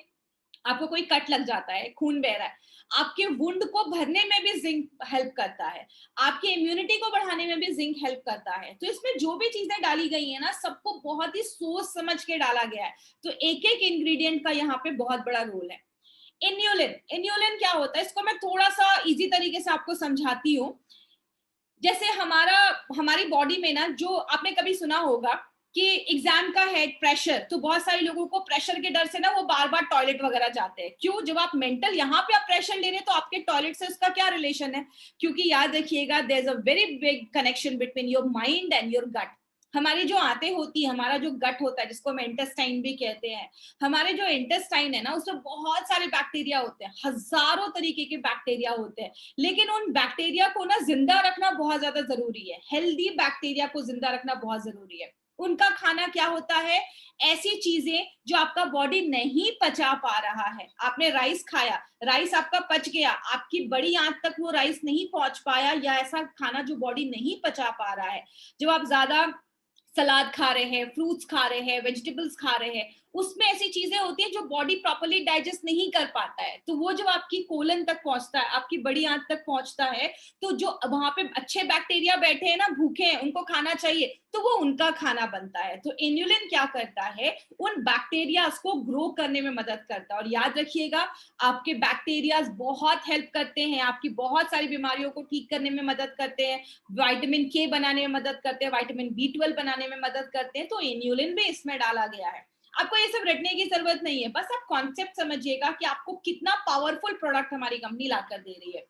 आपको कोई कट लग जाता है, खून बह रहा है, आपके वुंड को भरने में भी जिंक हेल्प करता है, आपकी इम्यूनिटी को बढ़ाने में भी जिंक हेल्प करता है। तो इसमें जो भी चीजें डाली गई है ना, सबको बहुत ही सोच समझ के डाला गया है, तो एक एक इंग्रेडिएंट का यहाँ पे बहुत बड़ा रोल है। इन्यूलिन, इन्यूलिन क्या होता है, इसको मैं थोड़ा सा इजी तरीके से आपको समझाती हूँ। जैसे हमारी बॉडी में ना, जो आपने कभी सुना होगा कि एग्जाम का है प्रेशर, तो बहुत सारे लोगों को प्रेशर के डर से ना वो बार बार टॉयलेट वगैरह जाते हैं। क्यों? जब आप मेंटल यहाँ पे आप प्रेशर ले रहे हैं, तो आपके टॉयलेट से उसका क्या रिलेशन है? क्योंकि याद रखिएगा, there is a very big connection between your mind and your gut. हमारी जो आंतें होती है, हमारा जो गट होता है, जिसको हम इंटेस्टाइन भी कहते हैं, हमारे जो इंटेस्टाइन है ना, उसमें बहुत सारे बैक्टीरिया होते हैं, हजारों तरीके के बैक्टीरिया होते हैं, लेकिन उन बैक्टीरिया को ना जिंदा रखना बहुत ज्यादा जरूरी है। हेल्दी बैक्टीरिया को जिंदा रखना बहुत जरूरी है। उनका खाना क्या होता है? ऐसी चीजें जो आपका बॉडी नहीं पचा पा रहा है। आपने राइस खाया, राइस आपका पच गया, आपकी बड़ी आंत तक वो राइस नहीं पहुंच पाया, या ऐसा खाना जो बॉडी नहीं पचा पा रहा है। जब आप ज्यादा सलाद खा रहे हैं, फ्रूट्स खा रहे हैं, वेजिटेबल्स खा रहे हैं, उसमें ऐसी चीजें होती है जो बॉडी प्रॉपर्ली डाइजेस्ट नहीं कर पाता है, तो वो जब आपकी कोलन तक पहुंचता है, आपकी बड़ी आंत तक पहुंचता है, तो जो वहां पे अच्छे बैक्टीरिया बैठे हैं ना, भूखे हैं, उनको खाना चाहिए, तो वो उनका खाना बनता है। तो इन्युलिन क्या करता है, उन बैक्टीरियाज को ग्रो करने में मदद करता है। और याद रखिएगा, आपके बैक्टीरियाज बहुत हेल्प करते हैं, आपकी बहुत सारी बीमारियों को ठीक करने में मदद करते हैं, विटामिन के बनाने में मदद करते हैं, विटामिन B12 बनाने में मदद करते हैं। तो इन्युलिन भी इसमें डाला गया है। आपको ये सब रटने की जरूरत नहीं है, बस आप कॉन्सेप्ट समझिएगा कि आपको कितना पावरफुल प्रोडक्ट हमारी कंपनी लाकर दे रही है।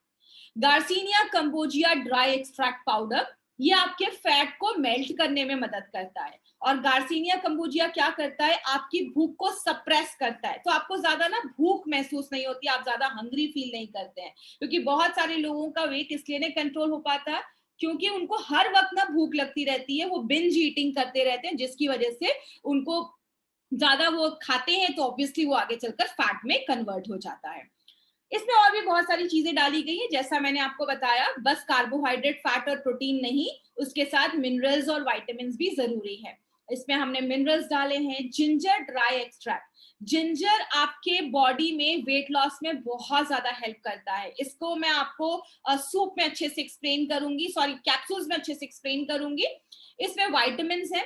Garcinia cambogia dry extract powder, ये आपके फैट को मेल्ट करने में मदद करता है। और गार्सिनिया कंबोजिया क्या करता है, आपकी भूख को सप्रेस करता है, तो आपको ज्यादा ना भूख महसूस नहीं होती, आप ज्यादा हंग्री फील नहीं करते हैं। क्योंकि बहुत सारे लोगों का वेट इसलिए नहीं कंट्रोल हो पाता है क्योंकि उनको हर वक्त ना भूख लगती रहती है, वो बिंज ईटिंग करते रहते हैं, जिसकी वजह से उनको ज्यादा वो खाते हैं, तो ऑब्वियसली वो आगे चलकर फैट में कन्वर्ट हो जाता है। इसमें और भी बहुत सारी चीजें डाली गई है, जैसा मैंने आपको बताया, बस कार्बोहाइड्रेट, फैट और प्रोटीन नहीं, उसके साथ मिनरल्स और विटामिन भी जरूरी है। इसमें हमने मिनरल्स डाले हैं। जिंजर ड्राई एक्सट्रैक्ट, जिंजर आपके बॉडी में वेट लॉस में बहुत ज्यादा हेल्प करता है। इसको मैं आपको सूप में अच्छे से एक्सप्लेन करूंगी, सॉरी कैप्सूल्स में अच्छे से एक्सप्लेन करूंगी। इसमें विटामिन है,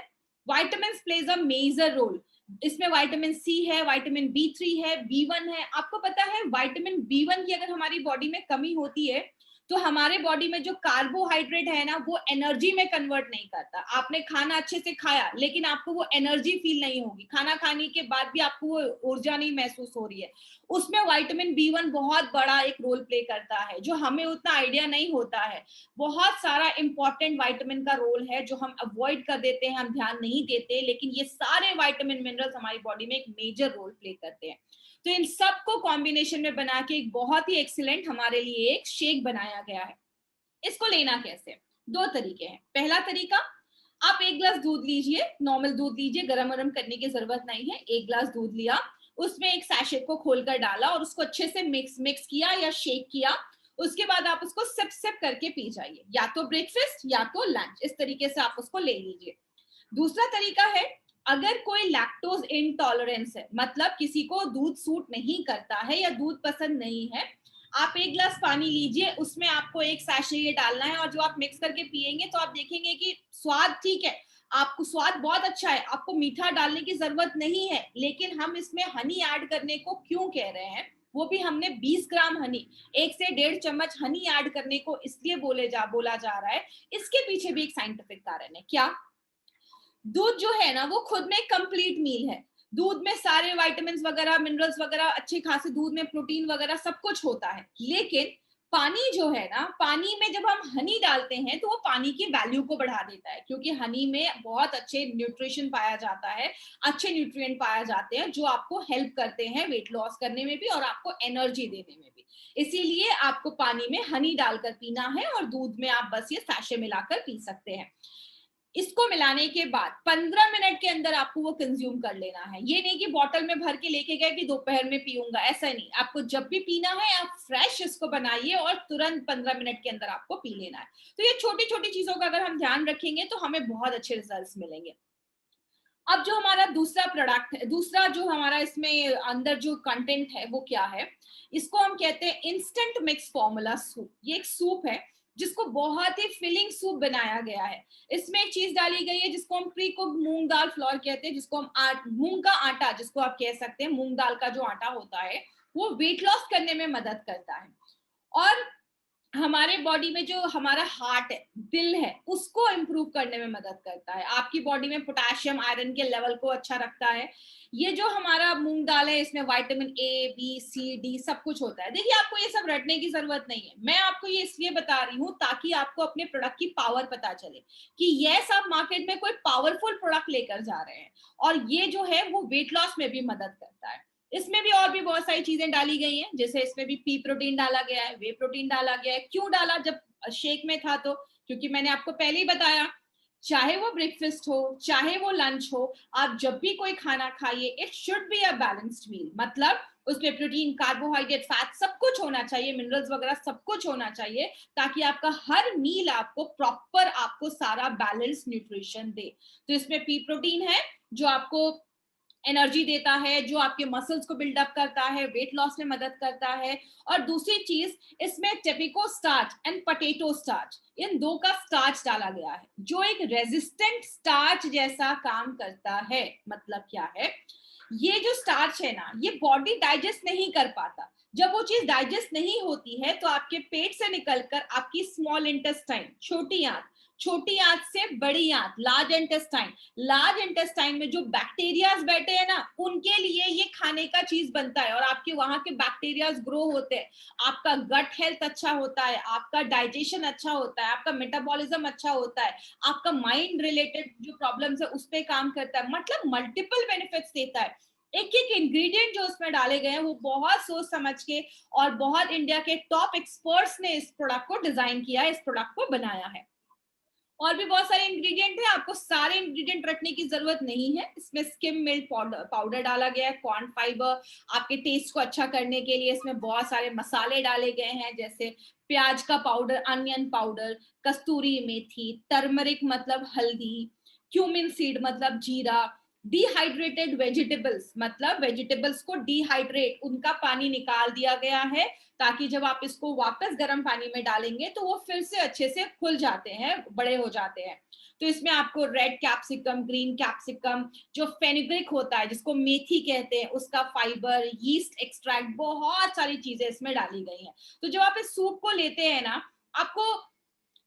vitamin plays a major role. इसमें विटामिन C है, विटामिन B3 है, B1 है। आपको पता है विटामिन B1 की अगर हमारी बॉडी में कमी होती है तो हमारे बॉडी में जो कार्बोहाइड्रेट है ना, वो एनर्जी में कन्वर्ट नहीं करता। आपने खाना अच्छे से खाया लेकिन आपको वो एनर्जी फील नहीं होगी, खाना खाने के बाद भी आपको वो ऊर्जा नहीं महसूस हो रही है। उसमें विटामिन B1 बहुत बड़ा एक रोल प्ले करता है, जो हमें उतना आइडिया नहीं होता है। बहुत सारा इंपॉर्टेंट विटामिन का रोल है जो हम अवॉइड कर देते हैं, हम ध्यान नहीं देते, लेकिन ये सारे विटामिन मिनरल्स हमारी बॉडी में एक मेजर रोल प्ले करते हैं। तो इन सबको कॉम्बिनेशन में बना के एक बहुत ही एक्सीलेंट हमारे लिए एक शेक बनाया गया है। इसको लेना कैसे, दो तरीके हैं। पहला तरीका, आप 1 गिलास दूध लीजिए, नॉर्मल दूध लीजिए, गरम गरम करने की जरूरत नहीं है। 1 गिलास दूध लिया, उसमें एक सैशे को खोलकर डाला और उसको अच्छे से मिक्स किया या शेक किया। उसके बाद आप उसको सिप सिप करके पी जाइए, या तो ब्रेकफास्ट या तो लंच, इस तरीके से आप उसको ले लीजिए। दूसरा तरीका है, अगर कोई लैक्टोज इंटॉलरेंस है, मतलब किसी को दूध सूट नहीं करता है या दूध पसंद नहीं है, आप 1 गिलास पानी लीजिए, उसमें आपको एक सैशे ये डालना है और जो आप मिक्स करके पिएंगे तो आप देखेंगे कि स्वाद ठीक है, आपको स्वाद बहुत अच्छा है, आपको मीठा डालने की जरूरत नहीं है। लेकिन हम इसमें हनी ऐड करने को क्यों कह रहे हैं, वो भी हमने 20 ग्राम हनी, 1 से 1.5 चम्मच हनी ऐड करने को इसलिए बोला जा रहा है। इसके पीछे भी एक साइंटिफिक कारण है। क्या, दूध जो है ना वो खुद में कंप्लीट मील है, दूध में सारे विटामिन वगैरह, मिनरल्स वगैरह, अच्छे खासे दूध में प्रोटीन वगैरह सब कुछ होता है। लेकिन पानी जो है ना, पानी में जब हम हनी डालते हैं तो वो पानी की वैल्यू को बढ़ा देता है, क्योंकि हनी में बहुत अच्छे न्यूट्रिशन पाया जाता है, अच्छे न्यूट्रिएंट पाया जाते हैं जो आपको हेल्प करते हैं वेट लॉस करने में भी और आपको एनर्जी देने में भी। इसीलिए आपको पानी में हनी डालकर पीना है और दूध में आप बस ये सैशे मिलाकर पी सकते हैं। इसको मिलाने के बाद 15 मिनट के अंदर आपको वो कंज्यूम कर लेना है। ये नहीं कि बॉटल में भर के लेके गए कि दोपहर में पीऊंगा, ऐसा नहीं। आपको जब भी पीना है आप फ्रेश इसको बनाइए और तुरंत 15 मिनट के अंदर आपको पी लेना है। तो ये छोटी छोटी चीजों का अगर हम ध्यान रखेंगे तो हमें बहुत अच्छे रिजल्ट्स मिलेंगे। अब जो हमारा दूसरा प्रोडक्ट है, दूसरा जो हमारा इसमें अंदर जो कंटेंट है वो क्या है, इसको हम कहते हैं इंस्टेंट मिक्स फॉर्मूला सूप। ये एक सूप है जिसको बहुत ही फिलिंग सूप बनाया गया है। इसमें एक चीज डाली गई है जिसको हम प्री कुक्ड मूंग दाल फ्लोर कहते हैं, जिसको हम मूंग का आटा जिसको आप कह सकते हैं, मूंग दाल का जो आटा होता है वो वेट लॉस करने में मदद करता है। और हमारे बॉडी में जो हमारा हार्ट है, दिल है, उसको इंप्रूव करने में मदद करता है। आपकी बॉडी में पोटेशियम, आयरन के लेवल को अच्छा रखता है। ये जो हमारा मूंग दाल है इसमें vitamin A, B, C, D सब कुछ होता है। देखिए, आपको ये सब रटने की जरूरत नहीं है, मैं आपको ये इसलिए बता रही हूँ ताकि आपको अपने प्रोडक्ट की पावर पता चले कि यस, आप मार्केट में कोई पावरफुल प्रोडक्ट लेकर जा रहे हैं और ये जो है वो वेट लॉस में भी मदद करता है। इसमें भी और भी बहुत सारी चीजें डाली गई हैं, जैसे इसमें भी पी प्रोटीन डाला गया है, वे प्रोटीन डाला गया है। क्यों डाला, जब शेक में था तो क्योंकि मैंने आपको पहले ही बताया, चाहे वो ब्रेकफास्ट हो चाहे वो लंच हो, आप जब भी कोई खाना खाइए it should be a balanced meal. मतलब उसमें प्रोटीन, कार्बोहाइड्रेट, फैट सब कुछ होना चाहिए, मिनरल्स वगैरह सब कुछ होना चाहिए, ताकि आपका हर मील आपको प्रॉपर, आपको सारा बैलेंस न्यूट्रिशन दे। तो इसमें पी प्रोटीन है जो आपको एनर्जी देता है, जो आपके मसल्स को बिल्डअप करता है, वेट लॉस में मदद करता है। और दूसरी चीज, इसमें टेपिको स्टार्च एंड पोटैटो स्टार्च, इन दो का स्टार्च डाला गया है, जो एक रेजिस्टेंट स्टार्च जैसा काम करता है। मतलब क्या है, ये जो स्टार्च है ना, ये बॉडी डाइजेस्ट नहीं कर पाता। जब वो चीज डाइजेस्ट नहीं होती है तो आपके पेट से निकलकर आपकी स्मॉल इंटेस्टाइन, छोटी आंत से बड़ी आंत, लार्ज इंटेस्टाइन में जो बैक्टीरियाज बैठे हैं ना, उनके लिए ये खाने का चीज बनता है और आपके वहां के बैक्टीरियाज ग्रो होते हैं। आपका गट हेल्थ अच्छा होता है, आपका डाइजेशन अच्छा होता है, आपका मेटाबॉलिज्म अच्छा होता है, आपका माइंड रिलेटेड जो प्रॉब्लम्स है उस पर काम करता है। मतलब मल्टीपल बेनिफिट्स देता है। एक एक इंग्रेडिएंट जो उसमें डाले गए हैं वो बहुत सोच समझ के और बहुत इंडिया के टॉप एक्सपर्ट्स ने इस प्रोडक्ट को डिजाइन किया है, इस प्रोडक्ट को बनाया है। और भी बहुत सारे इंग्रेडिएंट है, आपको सारे इंग्रेडिएंट रखने की जरूरत नहीं है। इसमें स्किम मिल्क पाउडर डाला गया है, कॉर्न फाइबर आपके टेस्ट को अच्छा करने के लिए। इसमें बहुत सारे मसाले डाले गए हैं, जैसे प्याज का पाउडर, अनियन पाउडर, कस्तूरी मेथी, टर्मरिक मतलब हल्दी, क्यूमिन सीड मतलब जीरा, डिहाइड्रेटेड वेजिटेबल्स मतलब वेजिटेबल्स को डिहाइड्रेट, उनका पानी निकाल दिया गया है, ताकि जब आप इसको वापस गर्म पानी में डालेंगे तो वो फिर से अच्छे से खुल जाते हैं, बड़े हो जाते हैं। तो इसमें आपको रेड कैप्सिकम, ग्रीन कैप्सिकम, जो फेनुग्रीक होता है जिसको मेथी कहते हैं, उसका फाइबर, यीस्ट एक्सट्रैक्ट, बहुत सारी चीजें इसमें डाली गई हैं। तो जब आप इस सूप को लेते हैं ना, आपको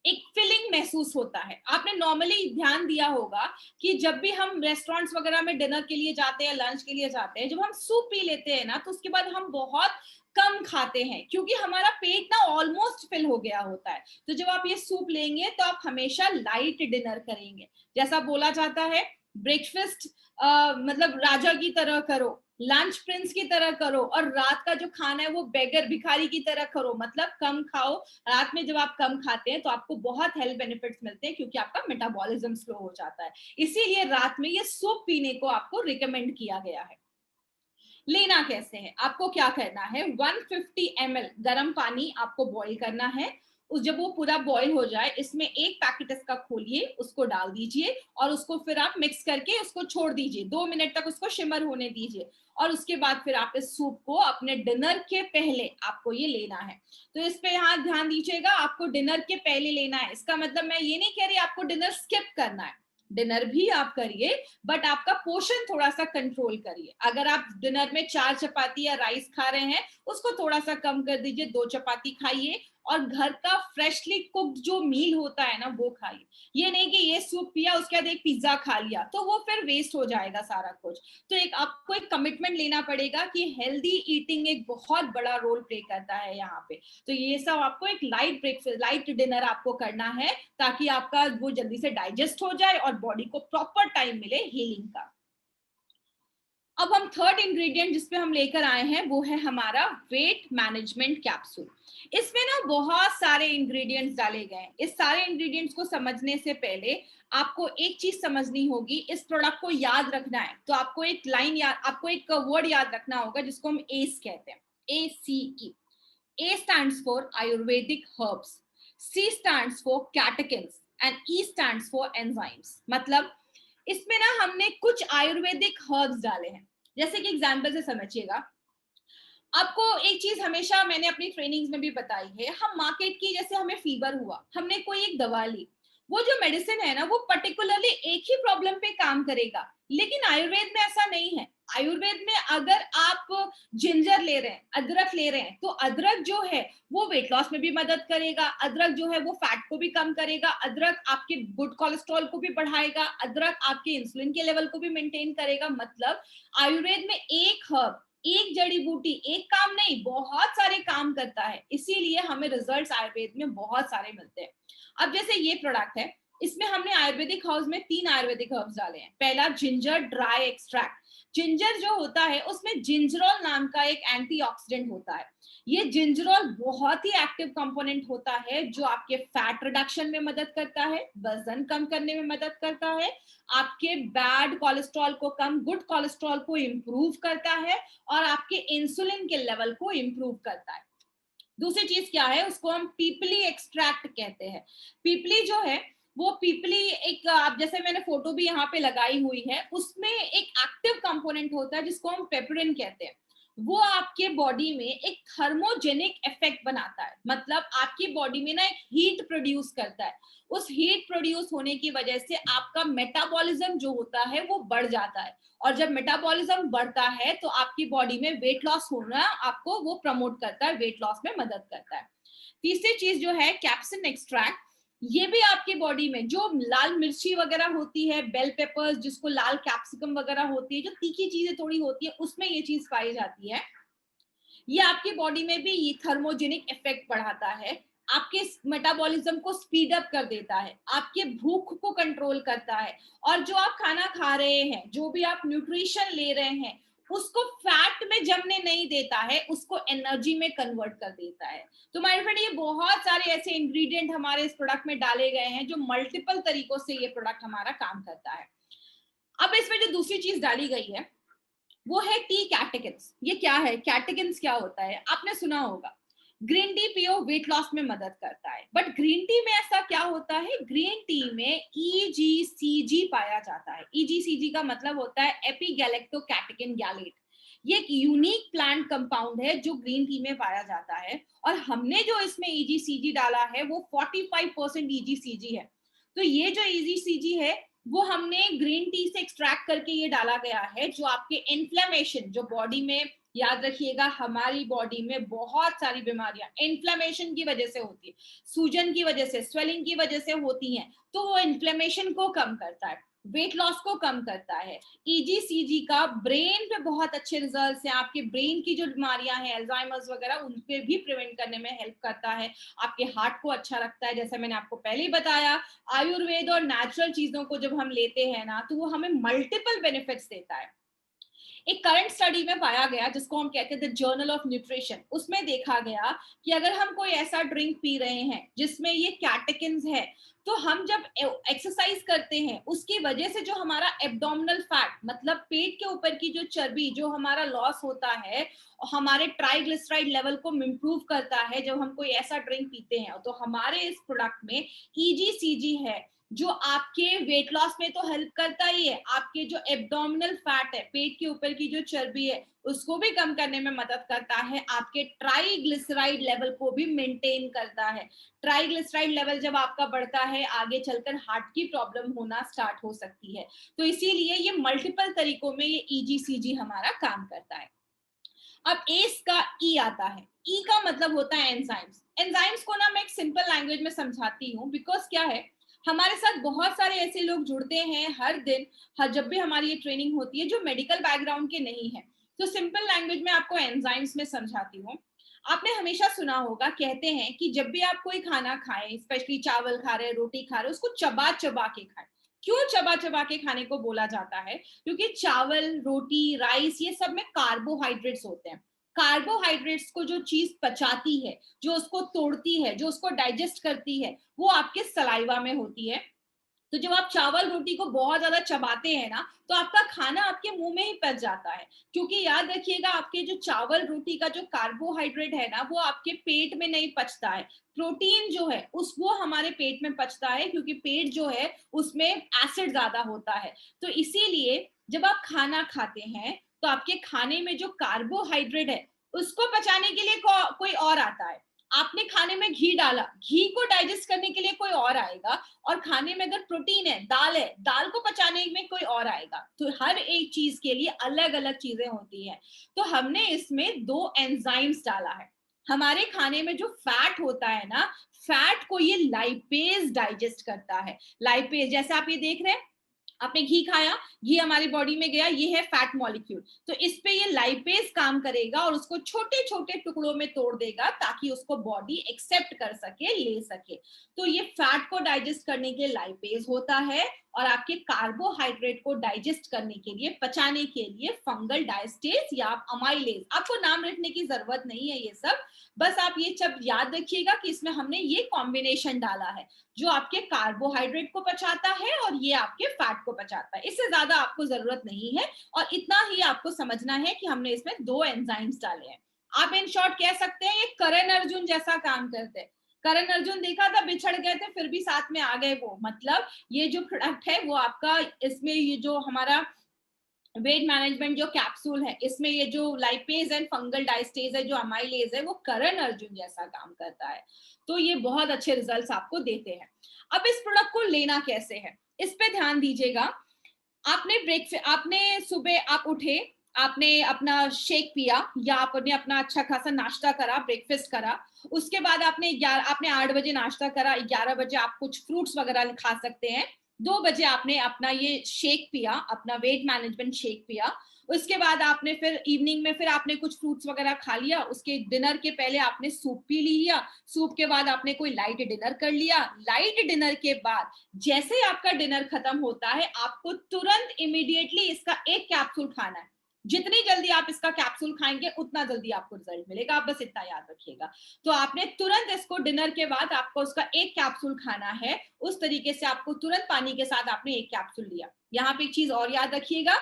एक फीलिंग महसूस होता है। आपने नॉर्मली ध्यान दिया होगा कि जब भी हम रेस्टोरेंट्स वगैरह में डिनर के लिए जाते हैं, लंच के लिए जाते हैं, जब हम सूप पी लेते हैं ना, तो उसके बाद हम बहुत कम खाते हैं, क्योंकि हमारा पेट ना ऑलमोस्ट फिल हो गया होता है। तो जब आप ये सूप लेंगे तो आप हमेशा लाइट डिनर करेंगे। जैसा बोला जाता है, ब्रेकफास्ट मतलब राजा की तरह करो, लंच प्रिंस की तरह करो, और रात का जो खाना है वो बेगर, भिखारी की तरह करो, मतलब कम खाओ। रात में जब आप कम खाते हैं तो आपको बहुत हेल्थ बेनिफिट्स मिलते हैं, क्योंकि आपका मेटाबॉलिज्म स्लो हो जाता है। इसीलिए रात में ये सूप पीने को आपको रिकमेंड किया गया है। लेना कैसे है, आपको क्या करना है, 150 ml गर्म पानी आपको बॉईल करना है। उस जब वो पूरा बॉईल हो जाए, इसमें एक पैकेट इसका खोलिए, उसको डाल दीजिए और उसको फिर आप मिक्स करके उसको छोड़ दीजिए, 2 मिनट तक उसको शिमर होने दीजिए। और उसके बाद फिर आप इस सूप को अपने डिनर के पहले आपको ये लेना है। तो इस पे यहाँ ध्यान दीजिएगा, आपको डिनर के पहले लेना है। इसका मतलब मैं ये नहीं कह रही आपको डिनर स्किप करना है, डिनर भी आप करिए, बट आपका पोर्शन थोड़ा सा कंट्रोल करिए। अगर आप डिनर में 4 चपाती या राइस खा रहे हैं, उसको थोड़ा सा कम कर दीजिए, 2 चपाती खाइए और घर का फ्रेशली कुक्ड जो मील होता है ना, वो खाइए। ये नहीं कि ये सूप पिया उसके बाद एक पिज्जा खा लिया, तो वो फिर वेस्ट हो जाएगा सारा कुछ। तो एक आपको एक कमिटमेंट लेना पड़ेगा कि हेल्दी ईटिंग एक बहुत बड़ा रोल प्ले करता है यहाँ पे। तो ये सब आपको एक लाइट ब्रेकफास्ट, लाइट डिनर आपको करना है, ताकि आपका वो जल्दी से डाइजेस्ट हो जाए और बॉडी को प्रॉपर टाइम मिले हीलिंग का। अब हम थर्ड इंग्रेडिएंट जिसपे हम लेकर आए हैं वो है हमारा वेट मैनेजमेंट कैप्सूल। इसमें ना बहुत सारे इंग्रेडिएंट्स डाले गए हैं। इस सारे इंग्रेडिएंट्स को समझने से पहले आपको एक चीज समझनी होगी, इस प्रोडक्ट को याद रखना है तो आपको एक लाइन याद, आपको एक वर्ड याद रखना होगा जिसको हम एस कहते हैं, ACE। A stands for Ayurvedic herbs, C stands for catechins and E stands for enzymes। मतलब इसमें ना हमने कुछ आयुर्वेदिक हर्ब्स डाले हैं। जैसे कि एग्जाम्पल से समझिएगा, आपको एक चीज हमेशा मैंने अपनी ट्रेनिंग्स में भी बताई है, हम मार्केट की, जैसे हमें फीवर हुआ, हमने कोई एक दवा ली, वो जो मेडिसिन है ना वो पर्टिकुलरली एक ही प्रॉब्लम पे काम करेगा, लेकिन आयुर्वेद में ऐसा नहीं है। आयुर्वेद में अगर आप जिंजर ले रहे हैं, अदरक ले रहे हैं, तो अदरक जो है वो वेट लॉस में भी मदद करेगा, अदरक जो है वो फैट को भी कम करेगा, अदरक आपके गुड कोलेस्ट्रॉल को भी बढ़ाएगा, अदरक आपके इंसुलिन के लेवल को भी मेंटेन करेगा। मतलब आयुर्वेद में एक हर्ब, एक जड़ी बूटी, एक काम नहीं, बहुत सारे काम करता है, इसीलिए हमें रिजल्ट्स आयुर्वेद में बहुत सारे मिलते हैं। अब जैसे ये प्रोडक्ट है, इसमें हमने आयुर्वेदिक हर्ब्स में 3 आयुर्वेदिक हर्ब्स डाले हैं। पहला जिंजर ड्राई एक्सट्रैक्ट। जिंजर जो होता है उसमें जिंजरोल नाम का एक एंटीऑक्सीडेंट होता है। ये जिंजरोल बहुत ही एक्टिव कंपोनेंट होता है, जो आपके फैट रिडक्शन में मदद करता है, वजन कम करने में मदद करता है, आपके बैड कोलेस्ट्रॉल को कम, गुड कोलेस्ट्रॉल को इंप्रूव करता है, और आपके इंसुलिन के लेवल को इंप्रूव करता है। दूसरी चीज क्या है, उसको हम पीपली एक्सट्रैक्ट कहते हैं। पीपली जो है वो पीपली एक, आप जैसे मैंने फोटो भी यहाँ पे लगाई हुई है, उसमें एक एक्टिव कंपोनेंट होता है जिसको हम पेपरिन कहते हैं। वो आपके बॉडी में एक थर्मोजेनिक इफेक्ट बनाता है, मतलब आपकी बॉडी में ना एक हीट प्रोड्यूस करता है। उस हीट प्रोड्यूस होने की वजह से आपका मेटाबॉलिज्म जो होता है वो बढ़ जाता है, और जब मेटाबॉलिज्म बढ़ता है तो आपकी बॉडी में वेट लॉस होना आपको वो प्रमोट करता है, वेट लॉस में मदद करता है। तीसरी चीज जो है कैप्सिन एक्सट्रैक्ट, ये भी आपकी बॉडी में जो लाल मिर्ची वगैरह होती है, बेल पेपर्स जिसको लाल कैप्सिकम वगैरह होती है, जो तीखी चीजें थोड़ी होती है, उसमें ये चीज पाई जाती है। ये आपकी बॉडी में भी ये थर्मोजेनिक इफेक्ट बढ़ाता है, आपके मेटाबॉलिज्म को स्पीड अप कर देता है, आपके भूख को कंट्रोल करता है, और जो आप खाना खा रहे हैं, जो भी आप न्यूट्रिशन ले रहे हैं, उसको फैट में जमने नहीं देता है, उसको एनर्जी में कन्वर्ट कर देता है। तो माय फ्रेंड, ये बहुत सारे ऐसे इंग्रेडिएंट हमारे इस प्रोडक्ट में डाले गए हैं जो मल्टीपल तरीकों से ये प्रोडक्ट हमारा काम करता है। अब इसमें जो दूसरी चीज डाली गई है वो है टी कैटेकिन्स। ये क्या है? कैटेकिन्स क्या होता है? आपने सुना होगा, ग्रीन टी पियो, वेट लॉस में मदद करता है। बट ग्रीन टी में ऐसा क्या होता है? ग्रीन टी में ईजीसीजी पाया जाता है। ईजीसीजी का मतलब होता है एपिगैलेक्टोकैटेकिन गैलेट। ये एक यूनिक प्लांट कंपाउंड है जो ग्रीन टी में पाया जाता है, और हमने जो इसमें ईजीसीजी डाला है वो 45% ईजीसीजी है। तो ये जो ईजीसीजी है वो हमने ग्रीन टी से एक्सट्रैक्ट करके ये डाला गया है, जो आपके इन्फ्लेमेशन, जो बॉडी में, याद रखिएगा हमारी बॉडी में बहुत सारी बीमारियां इन्फ्लेमेशन की वजह से होती है, सूजन की वजह से, स्वेलिंग की वजह से होती हैं, तो वो इन्फ्लेमेशन को कम करता है, वेट लॉस को कम करता है। ईजीसीजी का ब्रेन पे बहुत अच्छे रिजल्ट्स हैं, आपके ब्रेन की जो बीमारियां हैं, अल्जाइमर्स वगैरह, उन पे भी प्रिवेंट करने में हेल्प करता है। आपके हार्ट को अच्छा रखता है, जैसे मैंने आपको पहले ही बताया। आयुर्वेद और नेचुरल चीजों को जब हम लेते हैं ना, तो वो हमें मल्टीपल बेनिफिट्स देता है। एक करंट स्टडी में पाया गया जिसको हम कहते हैं द जर्नल ऑफ न्यूट्रिशन, उसमें देखा गया कि अगर हम कोई ऐसा ड्रिंक पी रहे हैं जिसमें ये कैटेकिन्स है, तो हम जब एक्सरसाइज करते हैं उसकी वजह से जो हमारा एब्डोमिनल फैट, मतलब पेट के ऊपर की जो चर्बी, जो हमारा लॉस होता है, हमारे ट्राइग्लिसराइड लेवल को इम्प्रूव करता है जब हम कोई ऐसा ड्रिंक पीते हैं। तो हमारे इस प्रोडक्ट में ईजीसीजी है जो आपके वेट लॉस में तो हेल्प करता ही है, आपके जो एब्डोमिनल फैट है, पेट के ऊपर की जो चर्बी है, उसको भी कम करने में मदद करता है, आपके ट्राइग्लिसराइड लेवल को भी मेंटेन करता है। ट्राइग्लिसराइड लेवल जब आपका बढ़ता है, आगे चलकर हार्ट की प्रॉब्लम होना स्टार्ट हो सकती है। तो इसीलिए ये मल्टीपल तरीकों में ये ईजीसीजी हमारा काम करता है। अब एस का ई आता है। ई का मतलब होता है एंजाइम्स। एंजाइम्स को ना मैं एक सिंपल लैंग्वेज में समझाती हूँ, बिकॉज क्या है, हमारे साथ बहुत सारे ऐसे लोग जुड़ते हैं हर दिन, हर जब भी हमारी ये ट्रेनिंग होती है, जो मेडिकल बैकग्राउंड के नहीं है। तो सिंपल लैंग्वेज में आपको एंजाइम्स में समझाती हूँ। आपने हमेशा सुना होगा, कहते हैं कि जब भी आप कोई खाना खाएं, स्पेशली चावल खा रहे, रोटी खा रहे, उसको चबा चबा के खाएं। क्यों चबा चबा के खाने को बोला जाता है? क्योंकि चावल, रोटी, राइस, ये सब में कार्बोहाइड्रेट्स होते हैं। कार्बोहाइड्रेट्स को जो चीज पचाती है, जो उसको तोड़ती है, जो उसको डाइजेस्ट करती है, वो आपके सलाइवा में होती है। तो जब आप चावल रोटी को बहुत ज्यादा चबाते हैं ना, तो आपका खाना आपके मुंह में ही पच जाता है। क्योंकि याद रखिएगा, आपके जो चावल रोटी का जो कार्बोहाइड्रेट है ना, वो आपके पेट में नहीं पचता है। प्रोटीन जो है वो हमारे पेट में पचता है, क्योंकि पेट जो है उसमें एसिड ज्यादा होता है। तो इसीलिए जब आप खाना खाते हैं तो आपके खाने में जो कार्बोहाइड्रेट है उसको पचाने के लिए कोई और आता है। आपने खाने में घी डाला, घी को डाइजेस्ट करने के लिए कोई और आएगा, और खाने में अगर प्रोटीन है, दाल को पचाने में कोई और आएगा। तो हर एक चीज के लिए अलग अलग चीजें होती हैं। तो हमने इसमें 2 एंजाइम्स डाला है। हमारे खाने में जो फैट होता है ना, फैट को ये लाइपेज डाइजेस्ट करता है। लाइपेज, जैसे आप ये देख रहे हैं, आपने घी खाया, घी हमारी बॉडी में गया, ये है फैट मॉलिक्यूल। तो इस पे ये लाइपेज काम करेगा और उसको छोटे छोटे टुकड़ों में तोड़ देगा, ताकि उसको बॉडी एक्सेप्ट कर सके, ले सके। तो ये फैट को डाइजेस्ट करने के लिए लाइपेज होता है, और आपके कार्बोहाइड्रेट को डाइजेस्ट करने के लिए, पचाने के लिए, फंगल डायस्टेज या अमाइलेज। आपको नाम रखने की जरूरत नहीं है ये सब, बस आप ये सब याद रखिएगा कि इसमें हमने ये कॉम्बिनेशन डाला है, जो आपके कार्बोहाइड्रेट को पचाता है और ये आपके फैट को पचाता है। इससे ज्यादा आपको जरूरत नहीं है, और इतना ही आपको समझना है कि हमने इसमें 2 एंजाइम्स डाले हैं। आप इन शॉर्ट कह सकते हैं ये करण अर्जुन जैसा काम करते हैं। करण अर्जुन देखा था, बिछड़ गए थे फिर भी साथ में आ गए वो, मतलब ये जो प्रोडक्ट है वो आपका, इसमें ये जो हमारा वेट मैनेजमेंट जो कैप्सूल है, इसमें ये जो लाइपेज एंड फंगल डाइस्टेज है, जो अमाइलेज है, वो करण अर्जुन जैसा काम करता है। तो ये बहुत अच्छे रिजल्ट्स आपको देते हैं। अब इस प्रोडक्ट को लेना कैसे है, इस पे ध्यान दीजिएगा। आपने सुबह आप उठे, आपने अपना शेक पिया या आपने अपना अच्छा खासा नाश्ता करा, ब्रेकफास्ट करा, उसके बाद आपने 8 बजे नाश्ता करा, 11 बजे आप कुछ फ्रूट्स वगैरह खा सकते हैं, 2 बजे आपने अपना ये शेक पिया, अपना वेट मैनेजमेंट शेक पिया, उसके बाद आपने फिर इवनिंग में फिर आपने कुछ फ्रूट्स वगैरह खा लिया, उसके डिनर के पहले आपने सूप पी लिया, सूप के बाद आपने कोई लाइट डिनर कर लिया, लाइट डिनर के बाद जैसे ही आपका डिनर खत्म होता है, आपको तुरंत इमीडिएटली इसका एक कैप्सूल खाना है। जितनी जल्दी आप इसका कैप्सूल खाएंगे उतना जल्दी आपको रिजल्ट मिलेगा, आप बस इतना याद रखिएगा। तो आपने तुरंत इसको डिनर के बाद आपको उसका एक कैप्सूल खाना है, उस तरीके से आपको तुरंत पानी के साथ आपने एक कैप्सूल लिया। यहाँ पे एक चीज और याद रखिएगा,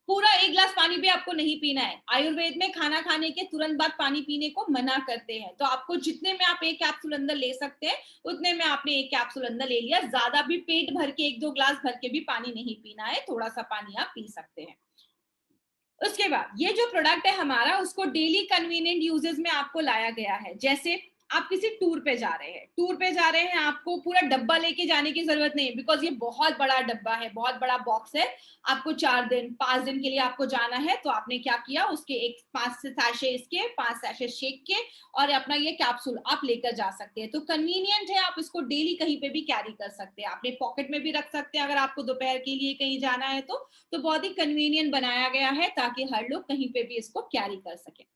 पूरा 1 गिलास पानी भी आपको नहीं पीना है। आयुर्वेद में खाना खाने के तुरंत बाद पानी पीने को मना करते हैं, तो आपको जितने में आप एक कैप्सूल अंदर ले सकते हैं उतने में आपने एक कैप्सूल अंदर ले लिया। ज्यादा भी पेट भर के 1-2 गिलास भर के भी पानी नहीं पीना है, थोड़ा सा पानी आप पी सकते हैं। उसके बाद ये जो प्रोडक्ट है हमारा, उसको डेली कन्वीनियंट यूजेस में आपको लाया गया है। जैसे आप किसी टूर पे जा रहे हैं, आपको पूरा डब्बा लेके जाने की जरूरत नहीं है, बिकॉज ये बहुत बड़ा डब्बा है, बहुत बड़ा बॉक्स है। आपको 4-5 दिन के लिए आपको जाना है, तो आपने क्या किया, उसके 5 सैशे इसके, 5 सैशे शेक के और अपना ये कैप्सूल आप लेकर जा सकते हैं। तो कन्वीनियंट है, आप इसको डेली कहीं पे भी कैरी कर सकते हैं, अपने पॉकेट में भी रख सकते हैं अगर आपको दोपहर के लिए कहीं जाना है तो बहुत ही कन्वीनियंट बनाया गया है ताकि हर लोग कहीं पे भी इसको कैरी कर सके।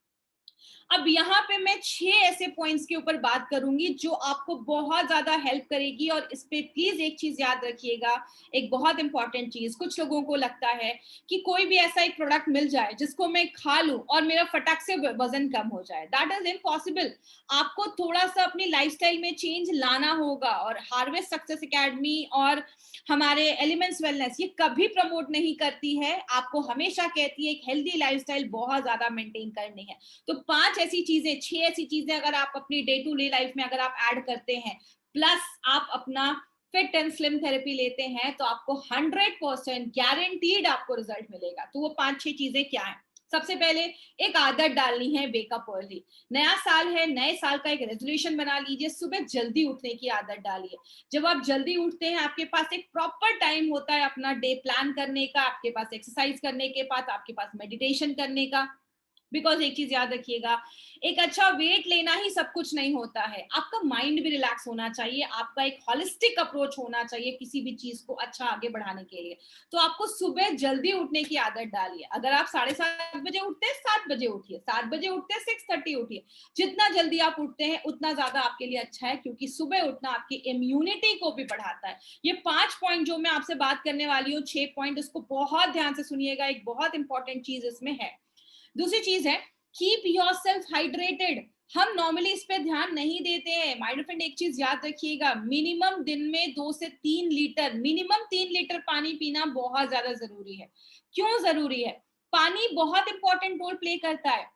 अब यहाँ पे मैं 6 ऐसे पॉइंट्स के ऊपर बात करूंगी जो आपको बहुत ज्यादा हेल्प करेगी, और इस पे प्लीज एक चीज याद रखिएगा, एक बहुत इंपॉर्टेंट चीज। कुछ लोगों को लगता है कि कोई भी ऐसा एक प्रोडक्ट मिल जाए जिसको मैं खा लूं और मेरा फटाक से वजन कम हो जाए, दैट इज इम्पॉसिबल। आपको थोड़ा सा अपनी लाइफस्टाइल में चेंज लाना होगा, और हार्वेस्ट सक्सेस एकेडमी और हमारे एलिमेंट्स वेलनेस ये कभी प्रमोट नहीं करती है, आपको हमेशा कहती है एक हेल्दी लाइफस्टाइल बहुत ज्यादा मेंटेन करनी है। तो 5 ऐसी चीजें, 6 ऐसी चीजें अगर आप अपनी डे टू डे लाइफ में अगर आप ऐड करते हैं, प्लस आप अपना फिट एंड स्लिम थेरेपी लेते हैं, तो आपको 100% गारंटीड आपको रिजल्ट मिलेगा। तो वो 5-6 चीजें क्या है? सबसे पहले एक आदत डालनी है, वेकअप अर्ली। नया साल है, नए साल का एक रेजोल्यूशन बना लीजिए, सुबह जल्दी उठने की आदत डालिए। जब आप जल्दी उठते हैं, आपके पास एक प्रॉपर टाइम होता है अपना डे प्लान करने का, आपके पास एक्सरसाइज करने के बाद आपके पास मेडिटेशन करने का। बिकॉज एक चीज याद रखिएगा, एक अच्छा वेट लेना ही सब कुछ नहीं होता है, आपका माइंड भी रिलैक्स होना चाहिए, आपका एक हॉलिस्टिक अप्रोच होना चाहिए किसी भी चीज को अच्छा आगे बढ़ाने के लिए। तो आपको सुबह जल्दी उठने की आदत डालिए। अगर आप 7:30 बजे उठते हैं, 7 बजे उठिए, 7 बजे उठते हैं 6:30 उठिए। जितना जल्दी आप उठते हैं उतना ज्यादा आपके लिए अच्छा है, क्योंकि सुबह उठना आपकी इम्यूनिटी को भी बढ़ाता है। ये 5 पॉइंट जो मैं आपसे बात करने वाली हूँ, 6 पॉइंट, इसको बहुत ध्यान से सुनिएगा, एक बहुत इंपॉर्टेंट चीज इसमें है। दूसरी चीज है, कीप योरसेल्फ हाइड्रेटेड। हम नॉर्मली इस पे ध्यान नहीं देते हैं। माय डियर फ्रेंड, एक चीज याद रखिएगा, मिनिमम दिन में 2 से 3 लीटर, मिनिमम 3 लीटर पानी पीना बहुत ज्यादा जरूरी है। क्यों जरूरी है? पानी बहुत इंपॉर्टेंट रोल प्ले करता है।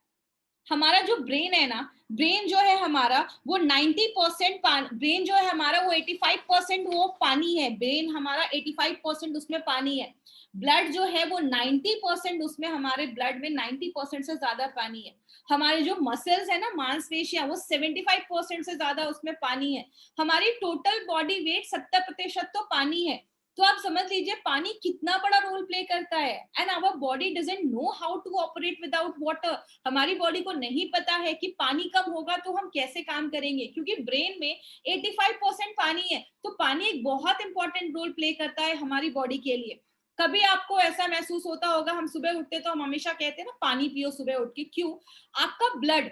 हमारा जो ब्रेन है ना, ब्रेन जो है हमारा वो 90% ब्रेन जो है हमारा वो 85% वो पानी है। ब्रेन हमारा 85% उसमें पानी है। ब्लड जो है वो 90% उसमें, हमारे ब्लड में 90% से ज्यादा पानी है। हमारे जो मसल्स है ना, मांसपेशियां, वो 75% से ज्यादा उसमें पानी है। हमारी टोटल बॉडी वेट 70% तो पानी है। तो आप समझ लीजिए पानी कितना बड़ा रोल प्ले करता है। And our body doesn't know how to operate without water. हमारी बॉडी को नहीं पता है कि पानी कम होगा तो हम कैसे काम करेंगे, क्योंकि ब्रेन में 85% पानी है। तो पानी एक बहुत इंपॉर्टेंट रोल प्ले करता है हमारी बॉडी के लिए। कभी आपको ऐसा महसूस होता होगा, हम सुबह उठते तो हम हमेशा कहते हैं ना पानी पियो सुबह उठ के, क्यों? आपका ब्लड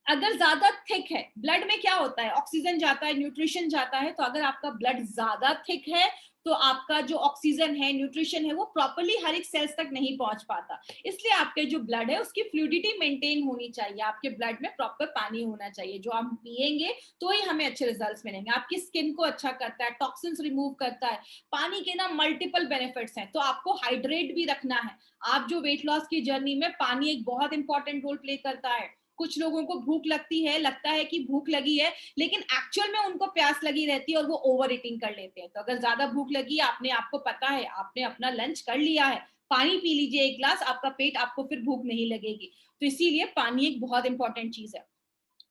अगर ज्यादा थिक है, ब्लड में क्या होता है, ऑक्सीजन जाता है, न्यूट्रिशन जाता है। तो अगर आपका ब्लड ज्यादा थिक है तो आपका जो ऑक्सीजन है, न्यूट्रिशन है, वो प्रॉपर्ली हर एक सेल्स तक नहीं पहुंच पाता। इसलिए आपके जो ब्लड है उसकी फ्लूइडिटी मेंटेन होनी चाहिए, आपके ब्लड में प्रॉपर पानी होना चाहिए, जो हम पिएंगे तो ही हमें अच्छे रिजल्ट्स मिलेंगे। आपकी स्किन को अच्छा करता है, टॉक्सिन्स रिमूव करता है। पानी के ना मल्टीपल बेनिफिट्स हैं, तो आपको हाइड्रेट भी रखना है। आप जो वेट लॉस की जर्नी में, पानी एक बहुत इंपॉर्टेंट रोल प्ले करता है। कुछ लोगों को भूख लगती है, लगता है कि भूख लगी है, लेकिन एक्चुअल में उनको प्यास लगी रहती है और वो ओवर ईटिंग कर लेते हैं। तो अगर ज्यादा भूख लगी, आपने, आपको पता है, आपने अपना लंच कर लिया है, पानी पी लीजिए एक ग्लास, आपका पेट, आपको फिर भूख नहीं लगेगी। तो इसीलिए पानी एक बहुत इंपॉर्टेंट चीज है।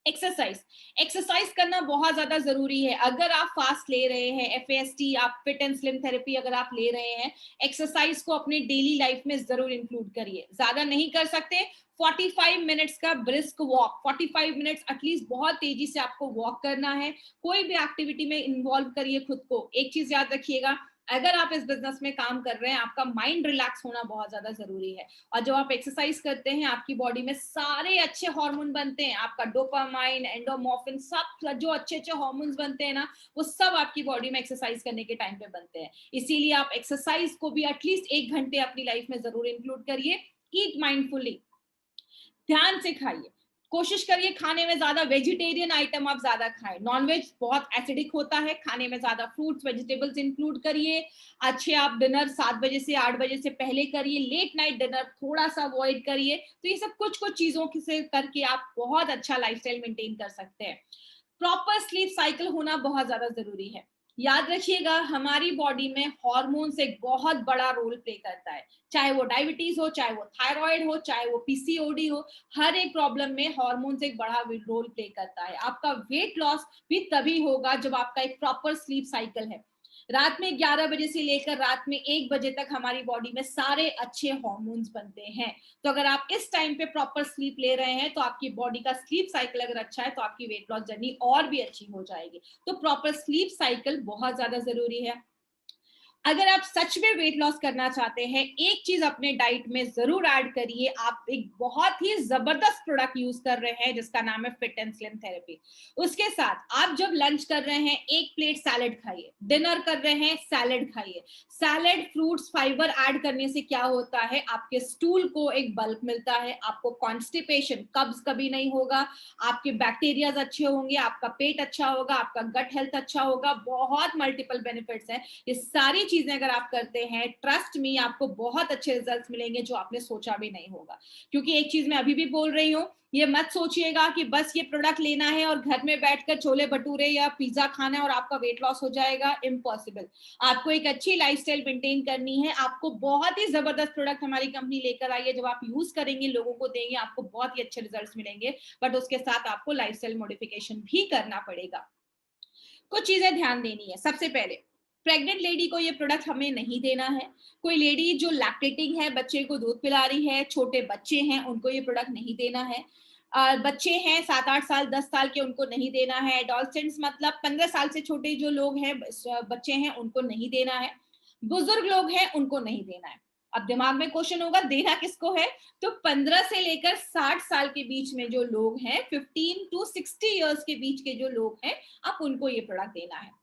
एक्सरसाइज, एक्सरसाइज करना बहुत ज्यादा जरूरी है। अगर आप फास्ट ले रहे हैं, एफएसटी, आप फिट एंड स्लिम थेरेपी अगर आप ले रहे हैं, एक्सरसाइज को अपने डेली लाइफ में जरूर इंक्लूड करिए। ज्यादा नहीं कर सकते, 45 मिनट्स का ब्रिस्क वॉक, 45 मिनट्स एटलीस्ट बहुत तेजी से आपको वॉक करना है। कोई भी एक्टिविटी में इन्वॉल्व करिए खुद को। एक चीज याद रखिएगा, अगर आप इस बिजनेस में काम कर रहे हैं, आपका माइंड रिलैक्स होना बहुत ज्यादा जरूरी है। और जब आप एक्सरसाइज करते हैं, आपकी बॉडी में सारे अच्छे हार्मोन बनते हैं, आपका डोपामाइन, एंडोमॉर्फिन, सब जो अच्छे अच्छे हार्मोन्स बनते हैं ना, वो सब आपकी बॉडी में एक्सरसाइज करने के टाइम पे बनते हैं। इसीलिए आप एक्सरसाइज को भी एटलीस्ट 1 घंटे अपनी लाइफ में जरूर इंक्लूड करिए। ईट माइंडफुली, ध्यान से खाइए। कोशिश करिए खाने में ज्यादा वेजिटेरियन आइटम आप ज्यादा खाएं। नॉनवेज बहुत एसिडिक होता है, खाने में ज्यादा फ्रूट्स, वेजिटेबल्स इंक्लूड करिए। अच्छे आप डिनर 7 बजे से 8 बजे से पहले करिए। लेट नाइट डिनर थोड़ा सा अवॉइड करिए। तो ये सब कुछ कुछ चीजों से करके आप बहुत अच्छा लाइफस्टाइल मेंटेन कर सकते हैं। प्रॉपर स्लीप साइकिल होना बहुत ज्यादा जरूरी है। याद रखिएगा, हमारी बॉडी में हॉर्मोन्स एक बहुत बड़ा रोल प्ले करता है। चाहे वो डायबिटीज हो, चाहे वो थायराइड हो, चाहे वो पीसीओडी हो, हर एक प्रॉब्लम में हॉर्मोन्स एक बड़ा रोल प्ले करता है। आपका वेट लॉस भी तभी होगा जब आपका एक प्रॉपर स्लीप साइकिल है। रात में 11 बजे से लेकर रात में 1 बजे तक हमारी बॉडी में सारे अच्छे हॉर्मोन्स बनते हैं। तो अगर आप इस टाइम पे प्रॉपर स्लीप ले रहे हैं, तो आपकी बॉडी का स्लीप साइकिल अगर अच्छा है, तो आपकी वेट लॉस जर्नी और भी अच्छी हो जाएगी। तो प्रॉपर स्लीप साइकिल बहुत ज्यादा जरूरी है। अगर आप सच में वेट लॉस करना चाहते हैं, एक चीज अपने डाइट में जरूर ऐड करिए। आप एक बहुत ही जबरदस्त प्रोडक्ट यूज कर रहे हैं जिसका नाम है फिट एंड स्लिम थेरेपी। उसके साथ आप जब लंच कर रहे हैं, 1 प्लेट सैलेड खाइए। डिनर कर रहे हैं, सैलेड खाइए। सैलेड, फ्रूट्स, फाइबर ऐड करने से क्या होता है, आपके स्टूल को एक बल्क मिलता है, आपको कॉन्स्टिपेशन, कब्ज कभी नहीं होगा, आपके बैक्टीरियाज अच्छे होंगे, आपका पेट अच्छा होगा, आपका गट हेल्थ अच्छा होगा। बहुत मल्टीपल बेनिफिट्स हैं। ये सारी चीजें अगर आप करते हैं, ट्रस्ट मी, आपको बहुत अच्छे रिजल्ट्स मिलेंगे जो आपने सोचा भी नहीं होगा। क्योंकि एक चीज मैं अभी भी बोल रही हूँ, ये मत सोचिएगा कि बस ये प्रोडक्ट लेना है और घर में बैठकर छोले भटूरे या पिज्जा खाना है और आपका वेट लॉस हो जाएगा। इम्पॉसिबल। आपको एक अच्छी लाइफस्टाइल मेंटेन करनी है। आपको बहुत ही जबरदस्त प्रोडक्ट हमारी कंपनी लेकर आई है। जब आप यूज करेंगे, लोगों को देंगे, आपको बहुत ही अच्छे रिजल्ट्स मिलेंगे। बट उसके साथ आपको लाइफस्टाइल मॉडिफिकेशन भी करना पड़ेगा। कुछ चीजें ध्यान देनी है। सबसे पहले, प्रेग्नेंट लेडी को ये प्रोडक्ट हमें नहीं देना है। कोई लेडी जो लैक्टेटिंग है, बच्चे को दूध पिला रही है, छोटे बच्चे हैं, उनको ये प्रोडक्ट नहीं देना है। बच्चे हैं 7-8 साल, 10 साल के, उनको नहीं देना है। एडोलसेंट्स मतलब 15 साल से छोटे जो लोग हैं, बच्चे हैं, उनको नहीं देना है। बुजुर्ग लोग हैं, उनको नहीं देना है। अब दिमाग में क्वेश्चन होगा, देना किसको है? तो 15 से लेकर 60 साल के बीच में जो लोग हैं, 15 to 60 इयर्स के बीच के जो लोग हैं, आप उनको ये प्रोडक्ट देना है।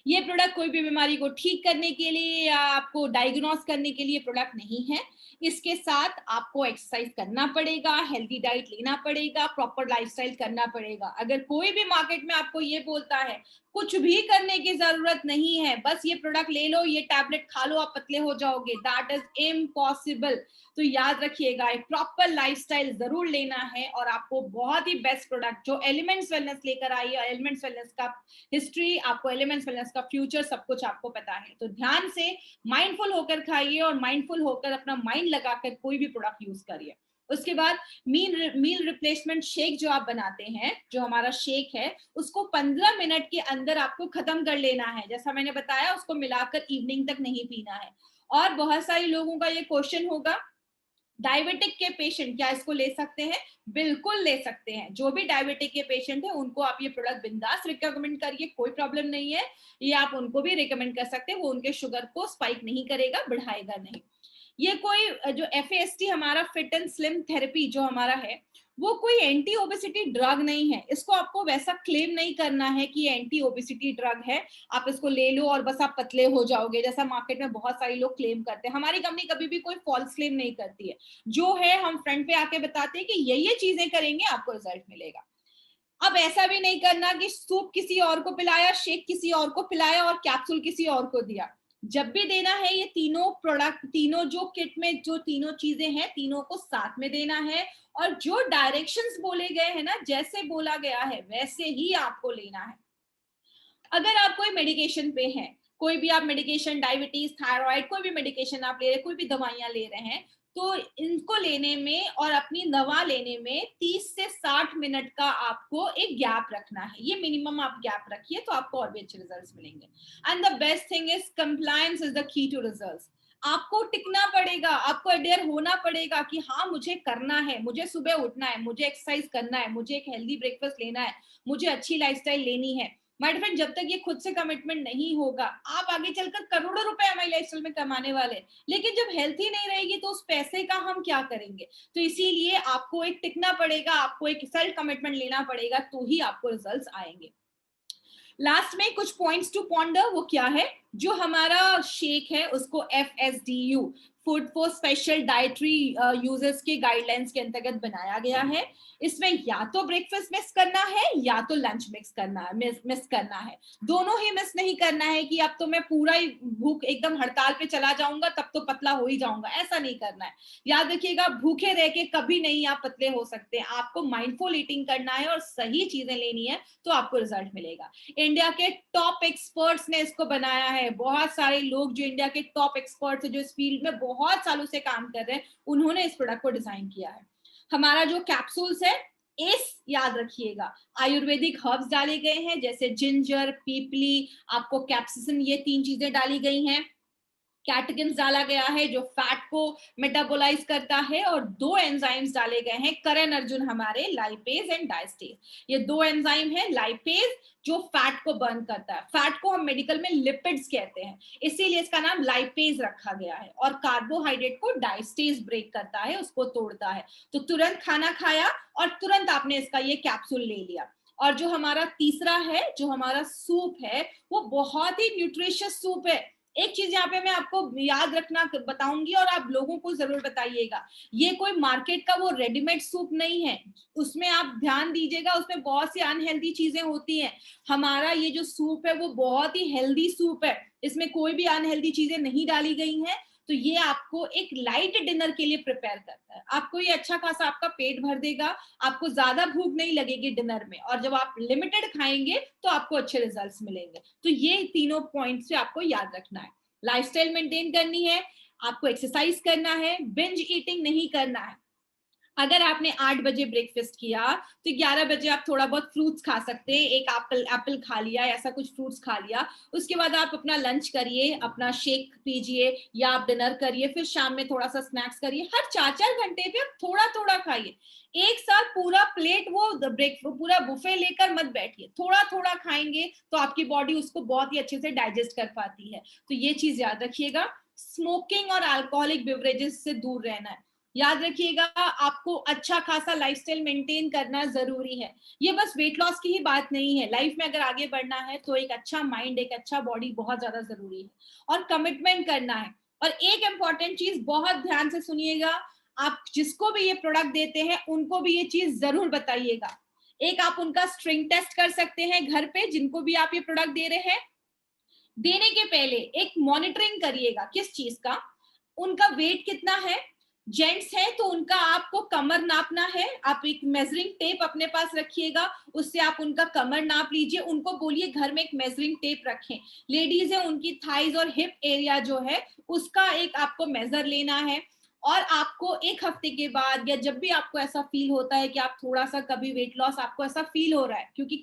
ये प्रोडक्ट कोई भी बीमारी को ठीक करने के लिए या आपको डायग्नोस करने के लिए प्रोडक्ट नहीं है। इसके साथ आपको एक्सरसाइज करना पड़ेगा, हेल्दी डाइट लेना पड़ेगा, प्रॉपर लाइफस्टाइल करना पड़ेगा। अगर कोई भी मार्केट में आपको ये बोलता है कुछ भी करने की जरूरत नहीं है, बस ये प्रोडक्ट ले लो, ये टैबलेट खा लो, आप पतले हो जाओगे, दैट इज इम्पॉसिबल। तो याद रखिएगा, एक प्रॉपर लाइफस्टाइल जरूर लेना है और आपको बहुत ही बेस्ट प्रोडक्ट जो एलिमेंट्स वेलनेस लेकर आई है, एलिमेंट्स वेलनेस का हिस्ट्री, आपको एलिमेंट्स वेलनेस का फ्यूचर, सब कुछ आपको पता है। तो ध्यान से माइंडफुल होकर खाइए और माइंडफुल होकर अपना माइंड लगाकर कोई भी प्रोडक्ट यूज करिए। उसके बाद मील रिप्लेसमेंट शेक जो आप बनाते हैं, जो हमारा शेक है, उसको 15 मिनट के अंदर आपको खत्म कर लेना है। जैसा मैंने बताया, उसको मिलाकर इवनिंग तक नहीं पीना है। और बहुत सारे लोगों का ये क्वेश्चन होगा, डायबिटिक के पेशेंट क्या इसको ले सकते हैं? बिल्कुल ले सकते हैं। जो भी डायबिटिक के पेशेंट है, उनको आप ये प्रोडक्ट बिंदास रिकमेंड करिए, कोई प्रॉब्लम नहीं है। ये आप उनको भी रिकमेंड कर सकते हैं, वो उनके शुगर को स्पाइक नहीं करेगा, बढ़ाएगा नहीं। ये कोई जो FAST हमारा फिट एंड स्लिम थेरेपी जो हमारा है, वो कोई एंटी ओबेसिटी ड्रग नहीं है। इसको आपको वैसा क्लेम नहीं करना है कि एंटी ओबेसिटी ड्रग है, आप इसको ले लो और बस आप पतले हो जाओगे, जैसा मार्केट में बहुत सारे लोग क्लेम करते हैं। हमारी कंपनी कभी भी कोई फॉल्स क्लेम नहीं करती है। जो है हम फ्रंट पे आके बताते हैं कि ये चीजें करेंगे, आपको रिजल्ट मिलेगा। अब ऐसा भी नहीं करना कि सूप किसी और को पिलाया, शेक किसी और को पिलाया और कैप्सूल किसी और को दिया। जब भी देना है ये तीनों प्रोडक्ट, तीनों जो किट में जो तीनों चीजें हैं, तीनों को साथ में देना है। और जो डायरेक्शंस बोले गए हैं ना, जैसे बोला गया है वैसे ही आपको लेना है। अगर आप कोई मेडिकेशन पे हैं, कोई भी आप मेडिकेशन, डायबिटीज, थायराइड, कोई भी मेडिकेशन आप ले रहे हैं, कोई भी दवाइयां ले रहे हैं, तो इनको लेने में और अपनी दवा लेने में 30 से 60 मिनट का आपको एक गैप रखना है। ये मिनिमम आप गैप रखिए तो आपको और भी अच्छे रिजल्ट्स मिलेंगे। And the best thing is compliance is the key to results. आपको टिकना पड़ेगा, आपको अडेयर होना पड़ेगा कि हाँ मुझे करना है, मुझे सुबह उठना है, मुझे एक्सरसाइज करना है, मुझे एक हेल्दी ब्रेकफास्ट लेना है, मुझे अच्छी लाइफस्टाइल लेनी है। माय फ्रेंड, जब तक ये खुद से कमिटमेंट नहीं होगा, आप आगे चलकर करोड़ों रुपए हमारी लाइफस्टाइल में कमाने वाले हैं, लेकिन जब हेल्थ ही नहीं रहेगी तो उस पैसे का हम क्या करेंगे? तो इसीलिए आपको एक टिकना पड़ेगा, आपको एक सेल्फ कमिटमेंट लेना पड़ेगा, तो ही आपको रिजल्ट्स आएंगे। लास्ट में कुछ पॉइंट्स टू पॉन्डर, वो क्या है? जो हमारा शेक है उसको FSDU, food for special dietary users के गाइडलाइंस के अंतर्गत बनाया गया है। इसमें या तो ब्रेकफास्ट मिस करना है या तो लंच मिस करना है। दोनों ही मिस नहीं करना है कि अब तो मैं पूरा ही भूख एकदम हड़ताल पे चला जाऊंगा तब तो पतला हो ही जाऊंगा, ऐसा नहीं करना है। याद रखिएगा, भूखे रह के कभी नहीं आप पतले हो सकते। आपको माइंडफुल ईटिंग करना है और सही चीजें लेनी है तो आपको रिजल्ट मिलेगा। इंडिया के टॉप एक्सपर्ट्स ने इसको बनाया है। बहुत सारे लोग जो इंडिया के टॉप एक्सपर्ट्स हैं, जो इस फील्ड में बहुत सालों से काम कर रहे हैं, उन्होंने इस प्रोडक्ट को डिजाइन किया है। हमारा जो कैप्सूल्स है, एस याद रखिएगा, आयुर्वेदिक हर्ब्स डाले गए हैं, जैसे जिंजर, पीपली, आपको कैप्सिसिन, ये 3 चीजें डाली गई हैं। कैटकिन्स डाला गया है जो फैट को मेटाबोलाइज करता है, और 2 एंजाइम्स डाले गए हैं करण अर्जुन हमारे, लाइपेज एंड डायस्टेज। ये 2 एंजाइम है, लाइपेज जो फैट को बर्न करता है, फैट को हम मेडिकल में लिपिड्स कहते हैं, इसीलिए इसका नाम लाइपेज रखा गया है, और कार्बोहाइड्रेट को डायस्टेज ब्रेक करता है, उसको तोड़ता है। तो तुरंत खाना खाया और तुरंत आपने इसका ये कैप्सूल ले लिया। और जो हमारा तीसरा है, जो हमारा सूप है, वो बहुत ही न्यूट्रिशियस सूप है। एक चीज यहाँ पे मैं आपको याद रखना बताऊंगी और आप लोगों को जरूर बताइएगा, ये कोई मार्केट का वो रेडीमेड सूप नहीं है। उसमें आप ध्यान दीजिएगा, उसमें बहुत सी अनहेल्दी चीजें होती हैं। हमारा ये जो सूप है वो बहुत ही हेल्दी सूप है, इसमें कोई भी अनहेल्दी चीजें नहीं डाली गई हैं। तो ये आपको एक लाइट डिनर के लिए प्रिपेयर करता है। आपको ये अच्छा खासा आपका पेट भर देगा, आपको ज्यादा भूख नहीं लगेगी डिनर में, और जब आप लिमिटेड खाएंगे तो आपको अच्छे रिजल्ट्स मिलेंगे। तो ये तीनों पॉइंट्स से आपको याद रखना है। लाइफस्टाइल मेंटेन करनी है, आपको एक्सरसाइज करना है, बिंज ईटिंग नहीं करना है। अगर आपने 8 बजे ब्रेकफास्ट किया तो 11 बजे आप थोड़ा बहुत फ्रूट्स खा सकते हैं, एक एप्पल खा लिया, ऐसा कुछ फ्रूट्स खा लिया। उसके बाद आप अपना लंच करिए, अपना शेक पीजिए, या आप डिनर करिए, फिर शाम में थोड़ा सा स्नैक्स करिए। हर 4-4 घंटे पे आप थोड़ा थोड़ा खाइए। एक साथ पूरा प्लेट वो पूरा बुफे लेकर मत बैठिए, थोड़ा थोड़ा खाएंगे तो आपकी बॉडी उसको बहुत ही अच्छे से डाइजेस्ट कर पाती है। तो ये चीज याद रखिएगा। स्मोकिंग और अल्कोहलिक बेवरेजेस से दूर रहना है। याद रखिएगा, आपको अच्छा खासा लाइफस्टाइल मेंटेन करना जरूरी है। ये बस वेट लॉस की ही बात नहीं है, लाइफ में अगर आगे बढ़ना है तो एक अच्छा माइंड, एक अच्छा बॉडी बहुत ज्यादा जरूरी है, और कमिटमेंट करना है। और एक इंपॉर्टेंट चीज बहुत ध्यान से सुनिएगा, आप जिसको भी ये प्रोडक्ट देते हैं उनको भी ये चीज जरूर बताइएगा। एक आप उनका स्ट्रिंग टेस्ट कर सकते हैं घर पे, जिनको भी आप ये प्रोडक्ट दे रहे हैं। देने के पहले एक मॉनिटरिंग करिएगा, किस चीज का? उनका वेट कितना है। जेंट्स है तो उनका आपको कमर नापना है, आप एक मेजरिंग टेप अपने पास रखिएगा, उससे आप उनका कमर नाप लीजिए। उनको बोलिए घर में एक मेजरिंग टेप रखें। लेडीज है, उनकी थाइज और हिप एरिया जो है उसका एक आपको मेजर लेना है। और आपको 1 हफ्ते के बाद, या जब भी आपको ऐसा फील होता है कि आप थोड़ा सा कभी वेट लॉस आपको ऐसा फील हो रहा है, क्योंकि